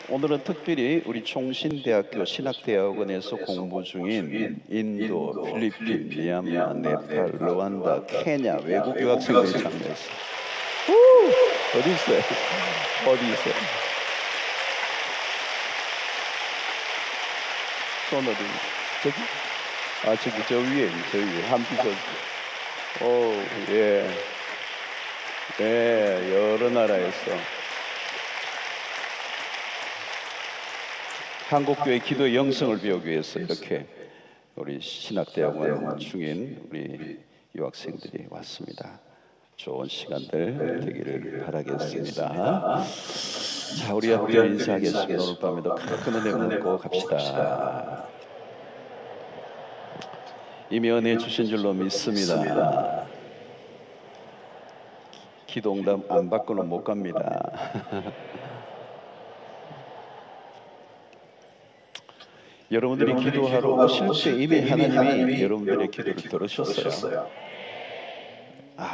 오늘은 특별히 우리 총신대학교 신학대학원에서 공부 중인 인도, 필리핀, 미얀마, 네팔, 르완다, 케냐 외국 유학생들이 참여했어요. 어디 있어요? 어디 있어요? 손 어디? 저기? 저기 저 위에 한빛 저. 오, 예, 네, 여러 나라에서. 한국교회 기도 영성을 배우기 위해서 이렇게 우리 신학대학원 중인 우리 유학생들이 왔습니다. 좋은 시간들 되기를 바라겠습니다. 자, 우리 앞에 인사하겠습니다. 오늘 밤에도 큰 은혜 받고 갑시다. 이미 은혜 주신 줄로 믿습니다. 기도 응답 안 받고는 못 갑니다. 여러분들이 기도하러 오실 때 이미 하나님이 여러분들의 기도를 들으셨어요.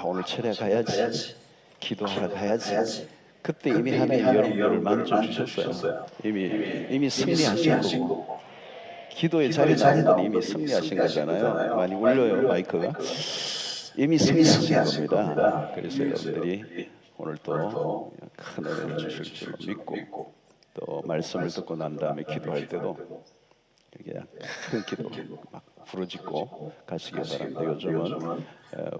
오늘 철야 가야지, 기도하러 가야지. 그때 이미 하나님이 여러분들을 만져주셨어요. 이미 승리하신 거고, 기도의 자리에 나온 건 이미 승리하신 거잖아요. 많이 울려요, 마이크가. 이미 승리하신 겁니다. 그래서 여러분들이 오늘 또 큰 은혜를 주실 줄 믿고, 또 말씀을 듣고 난 다음에 기도할 때도 이렇게 큰 기도 막 부르짖고 가시기 바랍니다. 요즘은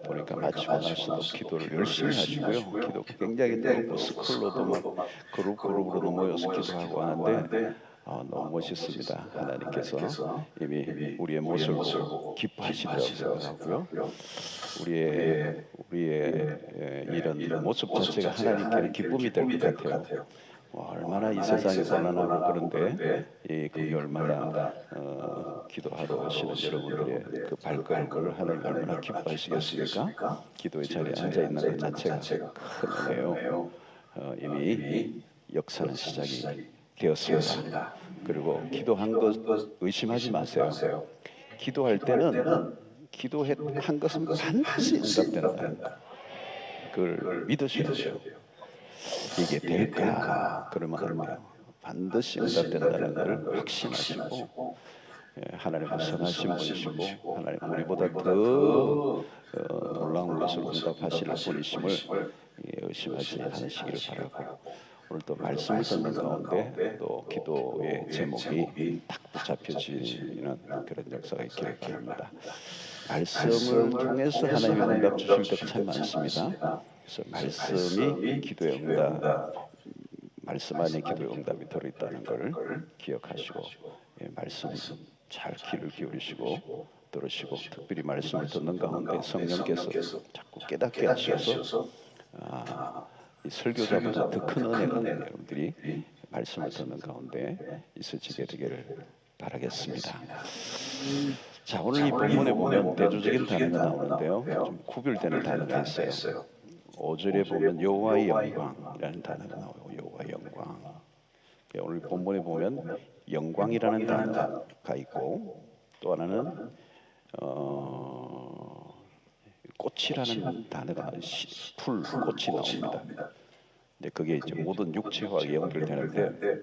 보니까 마치고 나서도 기도를 열심히 하시고요. 기도 굉장히 뜨겁고 스쿨로도 막 그룹으로도 모여서 기도하고 하는데 너무 멋있습니다. 하나님께서 이미 우리의 모습을 보고 기뻐하시리라고 생각하고요. 우리의 이런 모습 자체가 하나님께는 기쁨이 될 것 같아요. 얼마나 이 세상이 고난하고 그런데 그게 얼마나 기도하러 오시는 여러분들의 그 발걸음을 하나님 얼마나 기뻐하시겠습니까? 기도의 자리에 앉아 있는 것 자체가 큰 은혜요. 이미 역사는 시작이 되었습니다. 그리고 기도한 것 의심하지 마세요. 기도할 때는 기도한 것은 반드시 응답된다. 그걸 믿으셔야 돼요. 이게 될까? 그러면 안 돼요. 반드시 응답된다는 걸 확신하시고, 하나님은 선하신 분이시고 하나님 우리보다 더 놀라운 것을 응답하시는 분이심을 의심하지 않으시기를 바라고, 오늘 또 말씀을 듣는 가운데 또 기도의 제목이 딱 붙잡혀지는 그런 역사가 있기를 바랍니다. 말씀을 통해서 하나님의 응답 주실 때가 참 많습니다. 그래서 말씀이 기도의 응답, 말씀 안에 기도의 응답이 들어있다는 걸 기억하시고, 말씀 잘 귀를 기울이시고 들으시고, 특별히 말씀을 듣는 가운데 성령께서 자꾸 깨닫게 하셔서 이 설교자보다 더 큰 은혜가 여러분들이 말씀을 듣는 가운데 있으시게 되기를 바라겠습니다. 자, 오늘 이 본문에 보면 대조적인 단어가 나오는데요, 좀 구별되는 단어가 있어요. 5절에 보면 여호와의 영광이라는 단어가 나와요. 여호와의 영광. 오늘 본문에 보면 영광이라는 단어가 있고, 또 하나는 꽃이라는 단어가 꽃이 나옵니다. 근데 그게 이제 모든 육체와 연결되는데,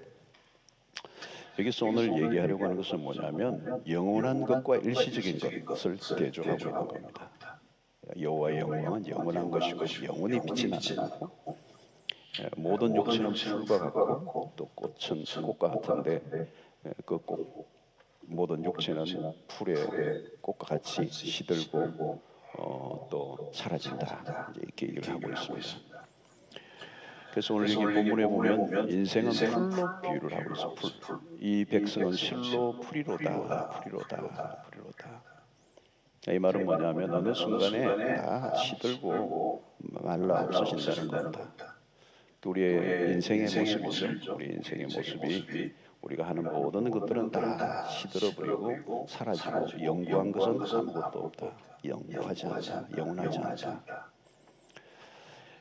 여기서 오늘 얘기하려고 하는 것은 뭐냐면 영원한 것과 일시적인 것을 대조하고 있는 겁니다. 여호와의 영광은 영원한 것이고 영원히 빛이 나는 거고, 모든 육체는 풀과 같고 또 꽃은 꽃과 같은데 그 모든 육체는 풀의 꽃과 같이 시들고 또 사라진다, 이렇게 얘기를 하고 있습니다. 그래서 오늘 여기 본문에 보면 인생은 풀로 비유를 하고 있어. 풀. 이 백성은 실로 풀이로다. 이 말은 뭐냐면 어느 순간에 다 시들고 말라 없어진다는 겁니다. 우리의 인생의 모습이죠. 우리 인생의 모습이 우리가 하는 모든 것들은 다 시들어버리고 사라지고, 영구한 것은 아무것도 없다. 영구하지 않다. 영원하지 않다.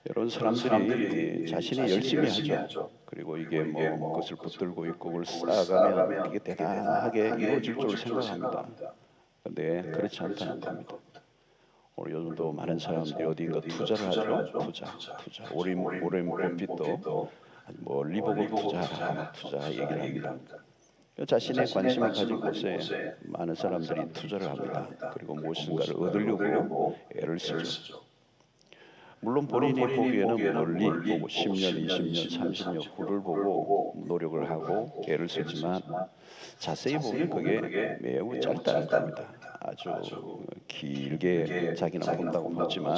여러분, 사람들이 자신이 열심히 하죠. 그리고 이게 뭐 그것을 붙들고 있고 그걸 쌓아가면 이게 대단하게 이루어질 줄 생각합니다. 그런데 그렇지 않다는 겁니다. 오늘 요즘도 많은 사람들이 어딘가 투자를 하죠. 투자. 오렌 버핏도 멀리 보고 투자하라, 투자 얘기를 합니다. 자신의 관심을 가진 곳에 많은 사람들이 투자를 합니다. 그리고 무엇인가를 얻으려고 애를 쓰죠. 물론 본인이 보기에는 멀리 보고 10년, 20년, 30년 후를 보고 노력을 하고 애를 쓰지만 자세히 보면 그게 매우 짧다는 겁니다. 아주 길게 자기는 본다고 보지만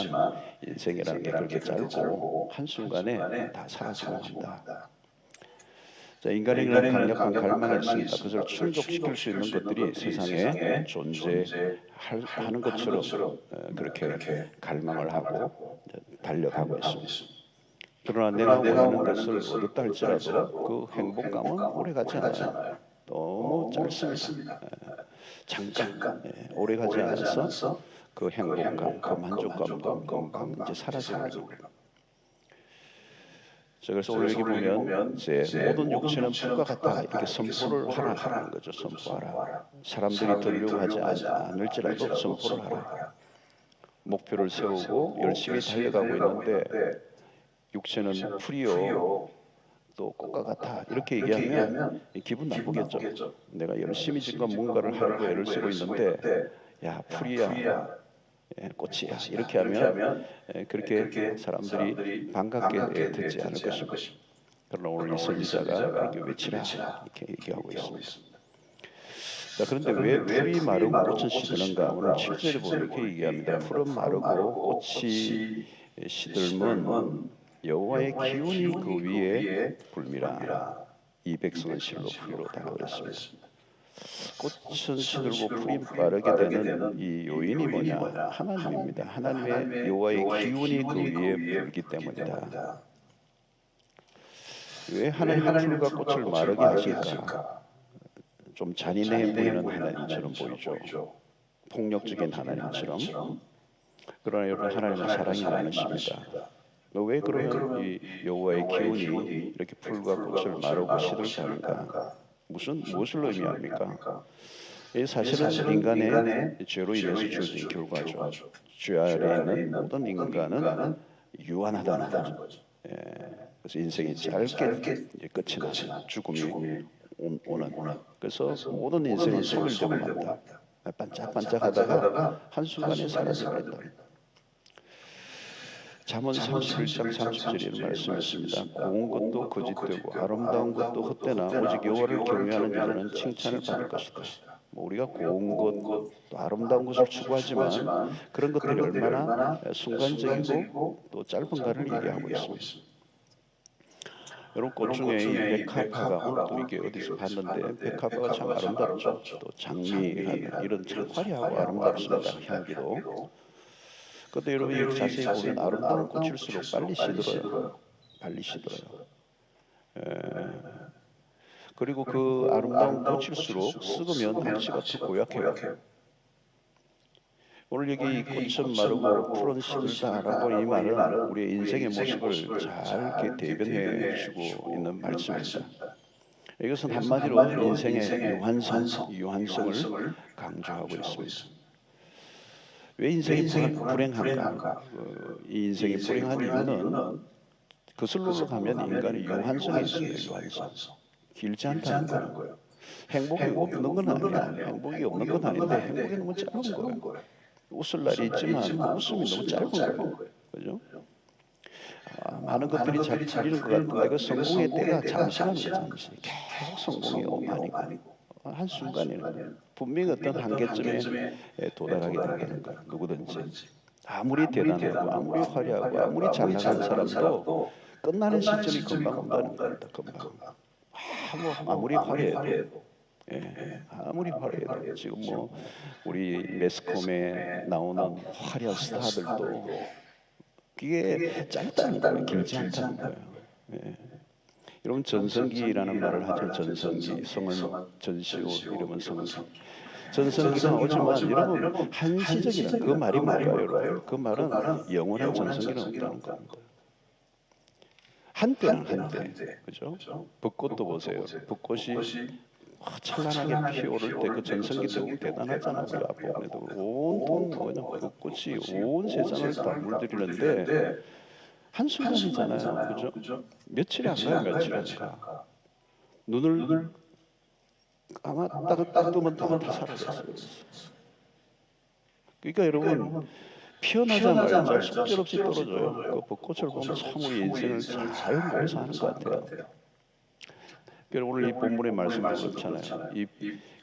인생이라는 게 그렇게 짧고 한순간에 다 사라지고 만다. 자, 인간에게는 강력한 갈망이 있습니다. 그것을 충족시킬 수 있는 것들이 세상에 존재하는 것처럼 그렇게 갈망을 하고 달려가고 있습니다. 그러나 내가 원하는 것을 얻었다 할지라도 그 행복감은 오래가지 않아요. 너무 짧습니다. 잠깐 오래가지 않아서 그 행복감, 그 만족감도 금방 이제 사라져버립니다. 그래서 오늘 여기 보면 이제 모든 육체는 풀과 같다 이렇게 선포를 하라는 거죠. 선포하라. 사람들이 들으려고 하지 않을지라도 선포를 하라. 목표를 세우고 열심히 달려가고 있는데 육체는 풀이요 또 꽃과 같아 이렇게 얘기하면 기분 나쁘겠죠. 내가 열심히 지금 뭔가를 하려고 애를 쓰고 있는데 야 풀이야 꽃이야 이렇게 하면 그렇게 사람들이 반갑게 듣지 않을 것입니다. 그러나 오늘 이 선지자가 이렇게 외치라 이렇게 얘기하고 있습니다. 자, 그런데 왜 풀이 마르고 꽃은 시드는가? 오늘 7절에 보면 이렇게 얘기합니다. 풀은 마르고 꽃이 시들면 여호와의 기운이 그 위에 불미라. 이 백성은 실로 풀이로다 그랬습니다. 꽃은 시들고 풀이 마르게 되는 이 요인이 뭐냐? 하나님입니다. 하나님의 여호와의 기운이 그 위에 불기 때문이다. 왜 하나님은 풀과 꽃을 마르게 하실까? 좀 잔인해 보이는 하나님처럼 보이죠. 폭력적인 하나님처럼. 그러나 여러분 하나님은 사랑이 많으십니다. 왜 그러면 이 여호와의 기운이 이렇게 풀과 꽃을 마르고 시들게 하는가? 무엇을 의미합니까? 사실은 인간의 죄로 인해서 주어진 결과죠. 죄 아래에 있는 모든 인간은 유한하다는 거죠. 그래서 인생이 짧게 끝이 나죠. 죽음이 오는. 그래서 모든 인생은 스물되고 만다. 반짝반짝하다가 한순간에 사라져버린다. 잠언 31장 30절에 이런 말씀이 있습니다. 고운 것도 거짓되고 아름다운 것도 헛되나 오직 여호와를 경외하는 자는 칭찬을 받을 것이다. 우리가 고운 것, 또 아름다운 것을 추구하지만 그런 것들이 얼마나 순간적이고 또 짧은가를 얘기하고 있습니다. 여러분 꽃 중에 이 백합화가 오늘 또 이게 어디서 봤는데 백합화가 참 아름답죠. 또 장미하는 이런 참 화려하고 아름답습니다. 향기도. 그런데 여러분 여기 자세히 보면 아름다운 꽃일수록 빨리 시들어요. 그리고 그 아름다운 꽃일수록 썩으면 악취가 더 고약해요. 오늘 여기 꽃은 마르고 풀은 시들다라고 이 말은 우리의 인생의 모습을 잘 이렇게 대변해 주고 있는 말씀입니다. 이것은 한마디로 인생의 유한성을 강조하고 있습니다. 왜 인생이 불행한가? 이 인생이 불행한 이유는 거슬러 가면 인간의 유한성이 있습니다. 유한성. 길지 않다는 거예요. 행복이 없는 건 아니야. 행복이 없는 건 아닌데 행복이 너무 짧은 거예요. 웃을 날이 있지만 그 웃음이 너무 짧은 거예요. 그죠? 많은 것들이 잘 풀리는 것 같은데 그 성공의 때가 잠시라는 거죠. 잠시. 계속 성공이 아니고 한순간에는 분명히 어떤 한계점에 도달하게 된다는 거예요. 누구든지. 아무리 대단하고 아무리 화려하고 아무리 잘 나가는 사람도 끝나는 시점이 금방 온다는 겁니다. 금방. 아무리 화려해도. 아무리 화려해도 지금 뭐 우리 매스컴에 나오는 화려한 스타들도 그게 짧다는 거예요. 길지 않다는 거예요. 여러분 전성기라는 말을 하죠. 전성기, 성을 전시오 이러면 성기. 전성기가 오지만 여러분 한시적이라는 그 말이 뭘까요, 여러분? 그 말은 영원한 전성기는 없다는 겁니다. 한때는 그죠? 벚꽃도 보세요. 벚꽃이 찬란하게 피어오를 때 그 전성기 때 대단하잖아요. 우리 아빠에도 온통 벚꽃이 온 세상을 다 물들이는데 한순간이잖아요. 그죠? 며칠이 안 가요. 며칠이 안 가. 눈을 감았다가 딱 뜨면 다 사라졌어요. 그러니까 여러분, 피어나자마자 속절없이 떨어져요. 그 벚꽃을 보면 참 우리 인생을 잘 묘사하는 것 같아요. 오늘 이 본문의 말씀도 그렇잖아요. 이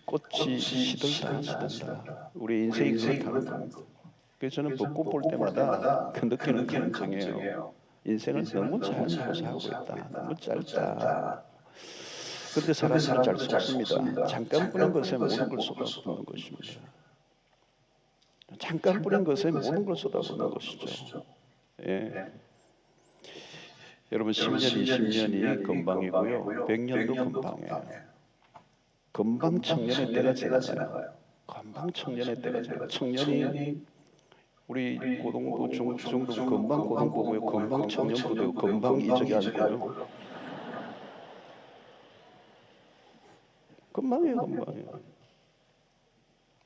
꽃이 시들다. 우리 인생이 그렇다는 겁니다. 그래서 저는 벚꽃 볼 때마다 그 느끼는 감정이에요. 인생을 너무 잘 묘사하고 있다. 너무 짧다. 그런데 사람들은 잘 속습니다. 잠깐 뿌린 것에 모든 걸 쏟아붓는 것입니다. 잠깐 뿌린 것에 모든 걸 쏟아붓는 것이죠. 예. 여러분 10년, 20년이 금방이고요. 100년도 금방이에요. 금방 청년의 때가 지나가요. 금방 청년의 때가 지나가요. 청년이 우리 고등부, 중등 금방 고등부고요. 금방 청년부고요. 금방 이적이 아니고요. 금방이에요.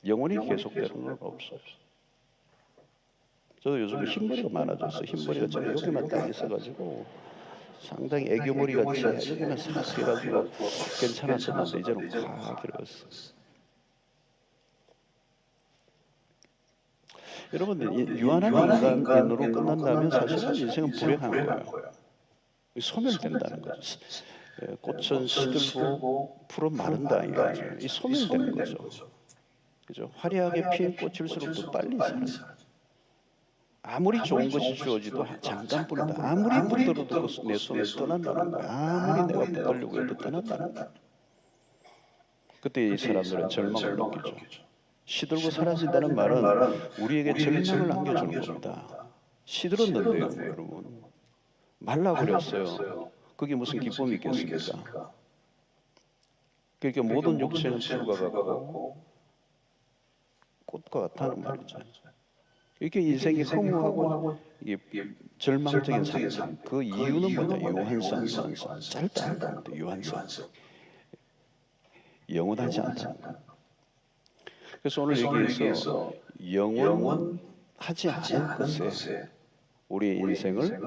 영원히 계속되는 건 없어요. 저도 요즘 흰머리가 많아졌어요. 흰머리가 제가 여기만 딱 있어가지고 상당히 애교머리 같이 여기만 싹 해가지고 괜찮았었는데 이제는 확 길어졌어. 여러분, 유한한 인간으로 끝난다면 사실은 인생은 불행한 거예요. 소멸된다는 거죠. 꽃은 시들고 풀은 마른다 이거죠. 이 소멸되는 거죠. 그죠? 화려하게 피는 꽃일수록 더 빨리 사라져. 아무리 좋은 것이 주어지도 잠깐뿐이다. 아무리 붙들어도 내 손을 떠난다는 거야. 아무리 내가 붙들려고 해도 떠난다는 거야. 그때 이 사람들은 절망을 느끼죠. 시들고 사라진다는 말은 우리에게 절망을 안겨주는 겁니다. 시들었는데요, 여러분. 말라버렸어요. 그게 무슨 기쁨이 있겠습니까? 그러니까 모든 육체는 풀과 같고 꽃과 같다는 말이죠. 이렇게 인생이 허무하고 절망적인 상상. 그 이유는 뭐냐? 유한성. 짧다는 겁니다. 유한성. 영원하지 않다는 것. 그래서 오늘 여기에서 영원하지 않은 것에 우리의 인생을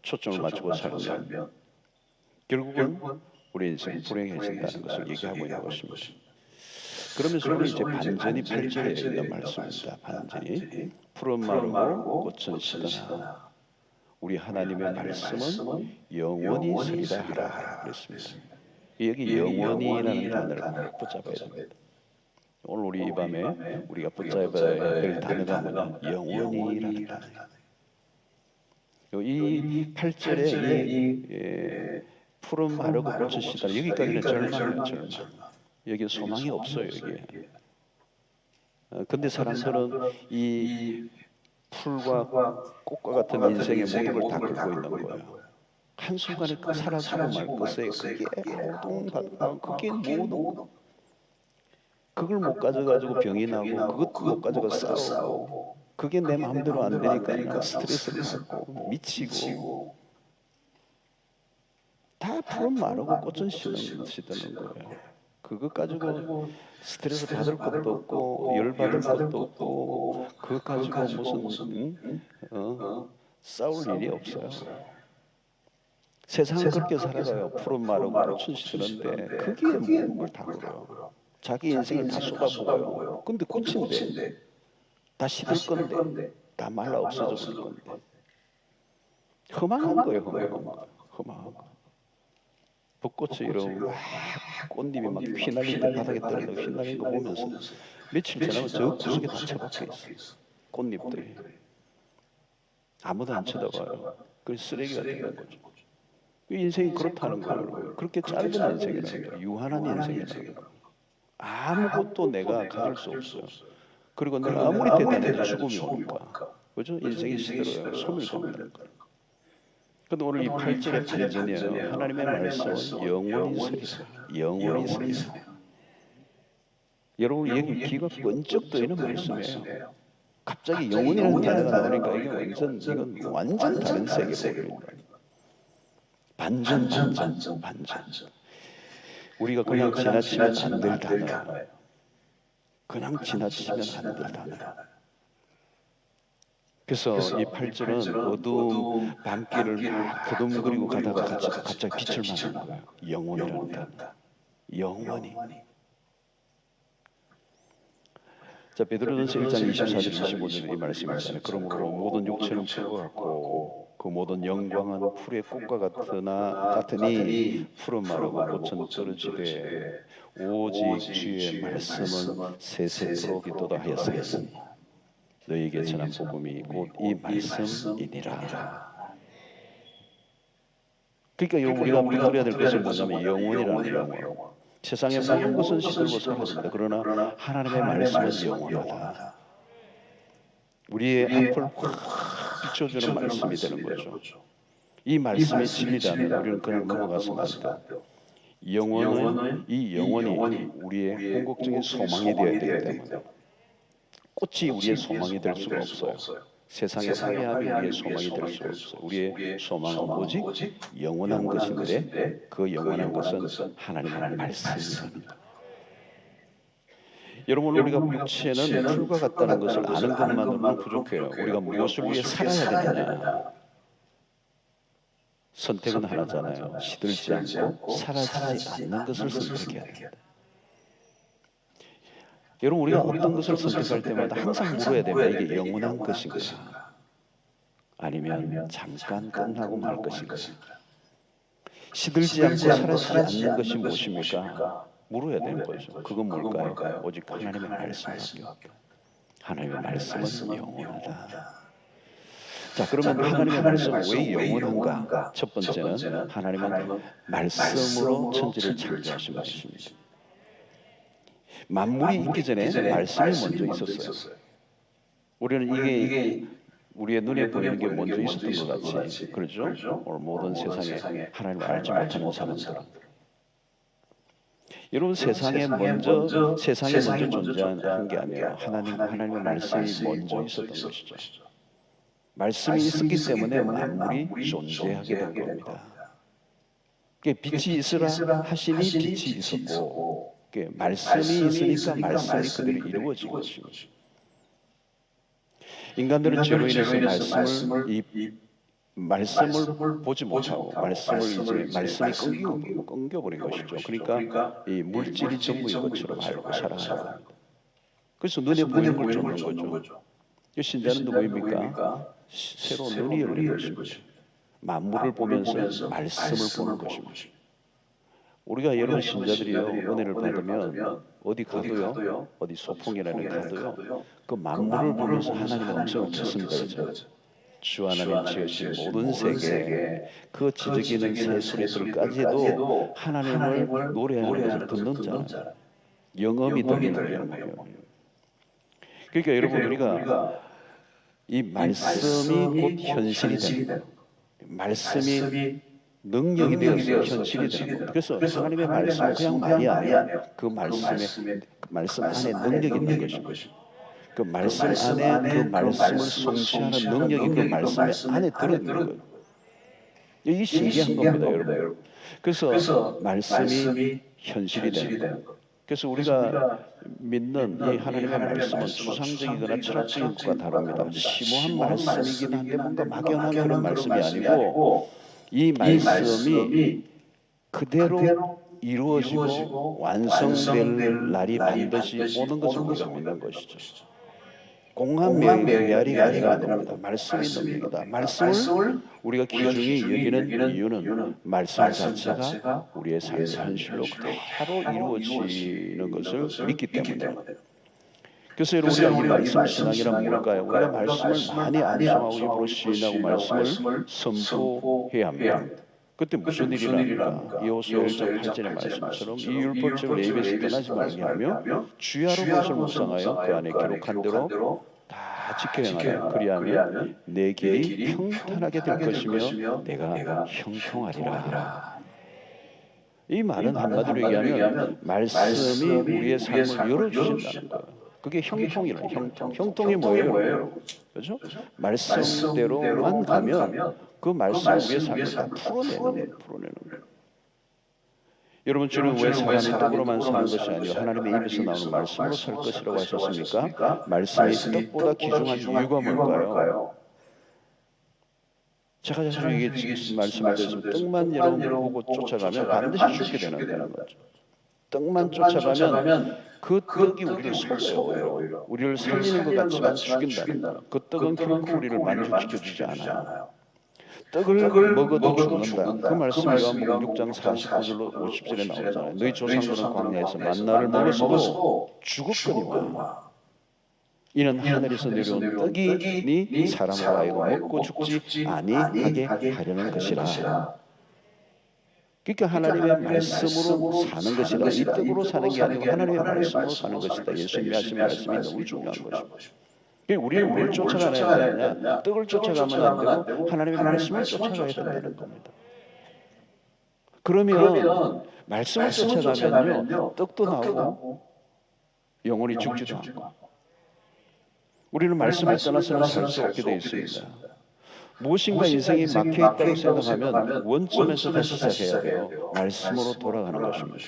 초점을 맞추고 살면 결국은 우리 인생이 불행해진다는 것을 얘기하고 있는 것입니다. 그러면서 오늘 이제 반전이 8절에 있는 말씀입니다. 반전이 푸른 마르고 꽃은 시드나 우리 하나님의 말씀은 영원히 서리라 하라 그랬습니다. 여기 영원히라는 단어를 꼭 붙잡아야 됩니다. 오늘 우리 이 밤에 우리가 붙잡아야 될 단어가 뭐냐? 영원히라는 단어입니다. 이 8절에 푸른 마르고 꽃은 시드나 여기까지는 절망이에요. 절망. 여기 소망이 없어요. 여기에. 근데 사람들은 이 풀과 꽃과 같은 인생의 모든 걸 다 긁고 있는 거예요. 한순간에 사라지고 말 것에 그게 아우동받고 그게 모든 그걸 못 가져가지고 병이 나고 그것도 못 가져가 싸우고 그게 내 마음대로 안 되니까 스트레스를 받고 미치고 다 푸른 마르고 꽃은 시드는 거예요. 그것 가지고 스트레스 받을 것도 없고 열 받을 것도 없고 그것 가지고 무슨 싸울 일이 없어요. 세상은 그렇게 살아가요. 푸른 마르고 꽃은 시드는데 거기에 모든 걸 다 걸어요. 자기 인생을 다 쏟아부어요. 근데 꽃인데 다 시들 건데 다 말라 없어져 버릴 건데 허망한 거예요. 허망한 거. 벚꽃이 이런 막 꽃잎이 막 휘날릴 때 바닥에 떨어져 휘날리는 거 보면서 며칠 지나면 저 구석에 다 처박혀 있어. 꽃잎들이 아무도 안 쳐다봐요. 그 쓰레기가 되는 거죠. 인생이 그렇다는 거예요. 그렇게 짧은 인생이라는 거예요. 유한한 인생이라는 거예요. 아무것도 내가 가질 수 없어요. 그리고 내가 아무리 대단해도 죽음이 오니까 그죠? 인생이 시들어요. 소멸된다는 거예요. 근데 오늘 이 8절의 반전이에요. 하나님의 말씀은 영원히 서리라. 영원히 서리라. 여러분 여기 귀가 번쩍 뜨이는 말씀이에요. 갑자기 영원이라는 단어가 나오니까 이건 완전 다른 세계로 보입니다. 반전. 우리가 그냥 지나치면 안 될 단어예요. 그냥 지나치면 안 될 단어예요. 그래서 이 8절은 어두움 밤길을 막 더듬거리고 가다가 갑자기 빛을 만난 거예요. 영원이라는 단어. 영원히. 자, 베드로전서 1장 24절 25절에 이 말씀이 있잖아요. 그러므로 모든 육체는 풀과 같고 그 모든 영광은 풀의 꽃과 같으니 풀은 마르고 꽃은 떨어지되 오직 주의 말씀은 세세토록 하였으니 너희에게 전한 복음이 곧 이 말씀이니라. 그러니까 우리가 붙들어야 될 것은 뭐냐면 영원이라는 영원. 세상의 모든 것은 시들고 사라집니다. 그러나 하나님의 말씀은 영원하다. 우리의 앞을 확 비춰주는 말씀이 되는 거죠. 이 말씀이 진리라면 우리는 그냥 넘어가서는 안 돼요. 이 영혼이 우리의 궁극적인 소망이 되어야 되기 때문에 꽃이 우리의 소망이 될 수가 없어요. 세상의 화려함이 우리의 소망이 될 수가 없어요. 우리의 소망은 오직 영원한 것인데 그 영원한 것은 하나님의 말씀입니다. 여러분, 우리가 육체는 풀과 같다는 것을 아는 것만으로는 부족해요. 우리가 무엇을 위해 살아야 되느냐. 선택은 하나잖아요. 시들지 않고 사라지지 않는 것을 선택해야 됩니다. 여러분, 우리가 어떤 것을 선택할 때마다 항상 물어야 됩니다. 이게 영원한 것인가? 아니면 잠깐 끝나고 말 것인가? 시들지 않고 사라지지 않는 것이 무엇입니까? 물어야 되는 거죠. 그건 뭘까요? 오직 하나님의 말씀밖에 없다. 하나님의 말씀은 영원하다. 자, 그러면 하나님의 말씀은 왜 영원한가? 첫 번째는 하나님은 말씀으로 천지를 창조하신 것입니다. 만물이 있기 전에 말씀이 먼저 있었어요. 우리는 이게 우리의 눈에 보이는 게 먼저 있었던 것 같이 그렇죠? 오늘 모든 세상에 하나님을 알지 못하는 사람들은 여러분, 세상에 먼저 존재한 게 아니에요. 하나님의 말씀이 먼저 있었던 것이죠. 말씀이 있었기 때문에 만물이 존재하게 된 겁니다. 빛이 있으라 하시니 빛이 있었고 말씀이 있으니까 말씀이 그대로 이루어진 것입니다. 인간들은 죄로 인해서 말씀을 보지 못하고 말씀이 끊겨버린 것이죠. 그러니까 이 물질이 전부인 것처럼 알고 살아가는 겁니다. 그래서 눈에 보이는 걸 쫓는 거죠. 신자는 누구입니까? 새로운 눈이 열린 것입니다. 만물을 보면서 말씀을 보는 것입니다. 우리가 여러분 신자들이요, 은혜를 받으면 어디 가도요, 어디 소풍이라는 가도요, 그 만물을 보면서 하나님의 음성을 듣습니다. 그렇죠? 주 하나님 지으신 모든 세계 그 지저귀는 새소리들까지도 하나님을 노래하는 것을 듣는 자, 영음이 들리는 영음. 그러니까 여러분, 우리가 이 말씀이 곧 현실이 됩니다. 말씀이 능력이 되어서 현실이 되는 겁니다. 그래서 하나님의 말씀은 그냥 말이 아니에요. 그 말씀 안에 능력이 있는 것입니다. 그 말씀 안에 그 말씀을 성취하는 능력이 그 말씀 안에 들어있는 거예요. 이게 신기한 겁니다, 여러분. 그래서 말씀이 현실이 되는 거예요. 그래서 우리가 믿는 이 하나님의 말씀은 추상적이거나 철학적인 것과 다릅니다. 심오한 말씀이긴 한데 뭔가 막연한 그런 말씀이 아니고 이 말씀이 그대로 이루어지고 완성될 날이 반드시 오는 것을 우리가 믿는 것이죠. 공한 메아리가 아니라 겁니다. 말씀이 능력이다. 말씀을 우리가 귀중히 여기는 이유는 말씀 자체가 우리의 삶의 현실로 그대로 이루어지는 것을 믿기 때문에. 그래서 여러분, 우리가 이 말씀 신앙이란 뭘까요? 우리가 말씀을 많이 암송하고 입으로 시인하고 말씀을 선포해야 합니다. 그때 무슨 일이 납니까? 여호수아 1장 8절의 말씀처럼 이 율법책을 내 입에서 떠나지 말게 하며 주야로 그것을 묵상하여 그 안에 기록한 대로 다 지켜 행하라. 그리하면 내 길이 평탄하게 될 것이며 내가 형통하리라. 이 말은 한마디로 얘기하면 말씀이 우리의 삶을 열어주신다는 거예요. 그게 형통이라. 형통이 뭐예요? 그렇죠? 말씀대로만 가면 그 말씀을 우리의 삶을 다 풀어내는 거예요. 여러분, 주는 왜 사람이 떡으로만 사는 것이 아니라 하나님의 입에서 나오는 말씀으로 살 것이라고 하셨습니까? 말씀이 떡보다 귀중한 이유가 뭘까요? 제가 자주 말씀을 드렸습니다. 떡만 여러분 보고 쫓아가면 반드시 죽게 되는 거죠. 떡만 쫓아가면 그 떡이 우리를 속여요. 오히려 우리를 살리는 것 같지만 죽인다는 거예요. 그 떡은 결코 우리를 만족시켜주지 않아요. 떡을 먹어도 죽는다. 그 말씀이 요한복음 6장 49절로 50절에 나오잖아요. 너희 조상들은 광야에서 만나를 먹었어도 죽었거니와 이는 하늘에서 내려온 떡이니 사람으로 하여금 먹고 죽지 아니하게 하려는 것이라. 그러니까 하나님의 말씀으로 사는 것이다. 이 떡으로 사는 게 아니고 하나님의 말씀으로 사는 것이다. 예수님이 하신 말씀이 너무 중요한 것입니다. 우리는 뭘 쫓아가야 되느냐? 떡을 쫓아가면 안 되고 하나님의 말씀을 쫓아가야 된다는 겁니다. 그러면 말씀을 쫓아가면요, 떡도 나오고 영혼이 죽지도 않고 우리는 말씀을 떠나서는 살 수 없게 되어 있습니다. 무엇인가 인생이 막혀있다고 생각하면 원점에서 다시 시작해야 돼요. 말씀으로 돌아가는 것입니다.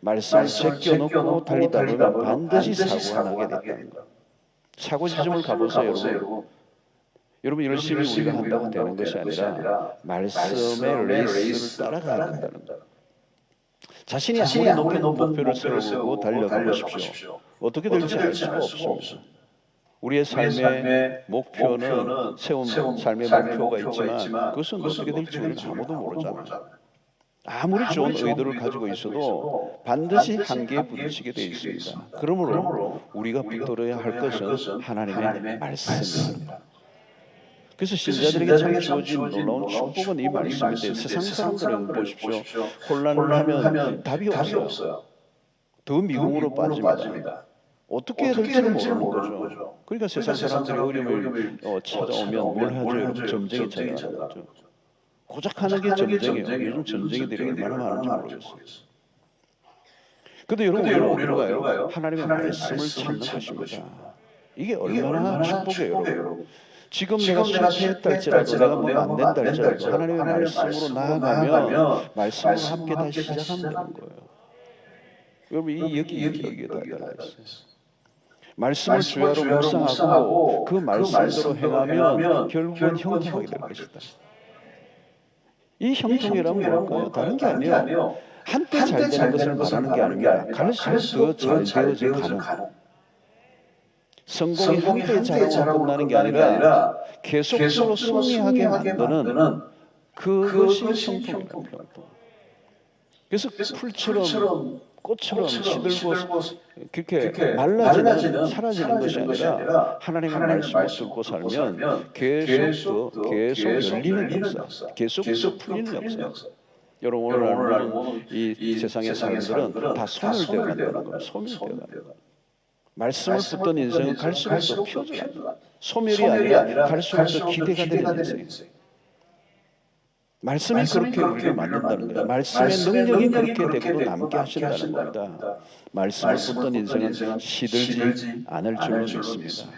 말씀을 제껴놓고 달리다 보면 반드시 사고가 나게 됐다는 것. 사고 지점을 가보세요, 여러분. 여러분 열심히 우리가 한다고 되는 것이 아니라 말씀의 레이스를 따라가야 된다는 것. 자신이 아무리 높은 목표를 세우고 달려가 보십시오. 어떻게 될지 알 수가 없습니다. 우리의 삶의 목표는 세운 삶의 목표가 있지만 그것은 어떻게 될지 우리는 아무도 모르잖아요. 아무리 좋은 의도를 가지고 있어도 반드시 한계에 부딪히게 되어 있습니다. 그러므로 우리가 붙들어야 할 것은 하나님의 말씀입니다. 그래서 신자들에게 참 주어진 놀라운 축복은 이 말씀인데 세상 사람들은 보십시오. 혼란을 하면 답이 없어요. 더 미궁으로 빠집니다. 어떻게 해야 될지를 모르는 거죠. 그러니까 세상 사람들이 어려움을 찾아오면 뭘 하죠? 여러분 점쟁이 찾아가는 거죠. 고작 하는 게 점쟁이에요. 요즘 점쟁이들이 얼마나 많은지 모르겠어요. 근데 여러분 우리는 어디로 가요? 하나님의 말씀을 찾는 것입니다. 이게 얼마나 축복이에요, 여러분. 지금 내가 실패했다 할지라도 내가 뭐가 안 된다 할지라도 하나님의 말씀으로 나아가면 말씀으로 함께 다시 시작하면 되는 거예요. 여러분 여기에 다 있어요. 말씀을 주야로 묵상하고 그 말씀대로 행하면 결국은 형통하게 될 것이다. 이 형통이란 뭘까요? 다른 게 아니에요. 한때 잘 되는 것을 말하는 게 아닙니다. 갈수록 더 잘 되어져 가는. 성공이 한때 잘하고 끝나는 게 아니라 계속적으로 승리하게 만드는 그것이 형통이라는 형통. 그래서 풀처럼 꽃처럼 시들고 그렇게 말라지는 사라지는 것이 아니라 하나님의 말씀을 듣고 살면 계속 열리는 역사, 계속 풀리는 역사. 여러분 오늘날 이 세상의 사람들은 다 소멸되어 간다는 거예요. 소멸되어 간다는 거예요. 말씀을 붙든 인생은 갈수록 더 피어져간다. 소멸이 아니라 갈수록 더 기대가 되는 인생. 말씀이 그렇게 우리를 만든다는 거예요. 말씀의 능력이 그렇게 되고 남게 하신다는 겁니다. 말씀을 붙든 인생은 시들지 않을 줄로 믿습니다.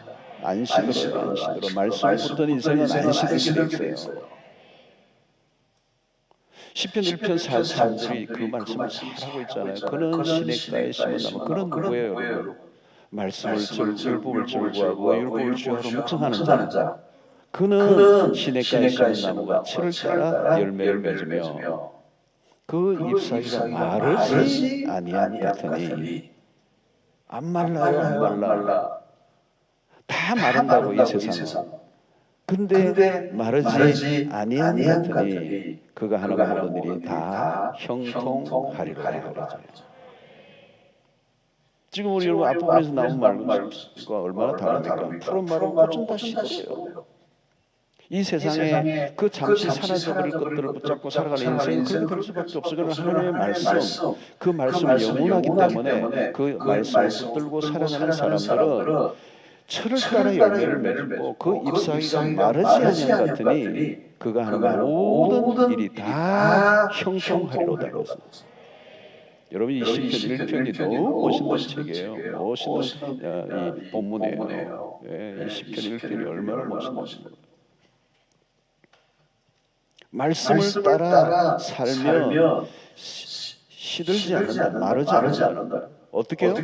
안 시들어요. 말씀을 붙든 인생은 안 시들게 돼 있어요. 시편 1편 43절이 그 말씀을 잘하고 있잖아요. 그는 시냇가에 심은 나무. 그는 누구예요, 여러분? 말씀을 율법을 즐거워하고 율법을 주야로 묵상하는 자. 그는 시냇가에 심은 나무가 철을 따라 열매를 맺으며 그 잎사귀가 마르지 아니한 같으니. 안 말라요, 안 말라. 다 마른다고 이 세상은. 근데 마르지 아니한 같으니 그가 하는 모든 일이 다 형통하리라 그러죠. 지금 우리 여러분 앞부분에서 나온 말과 얼마나 다릅니까? 푸른 말은 꽃은 다 시들어요. 이 세상에 그 잠시 사라져버릴 것들을 붙잡고 살아가는 인생은 그렇게 될 수밖에 없어. 그러나 하나님의 말씀, 그 말씀은 영원하기 때문에 그 말씀을 붙들고 살아가는 사람들은 철을 따라 열매를 맺고 그 잎사귀가 마르지 아니한 같으니 그가 하는 모든 일이 다 형통하리로다. 여러분 이 시편 1편이 너무 멋있는 책이에요. 멋있는 이 본문이에요. 이 시편 1편이 얼마나 멋있는지. 말씀을 따라 살면 시들지 않는다. 마르지 않는다. 어떻게요?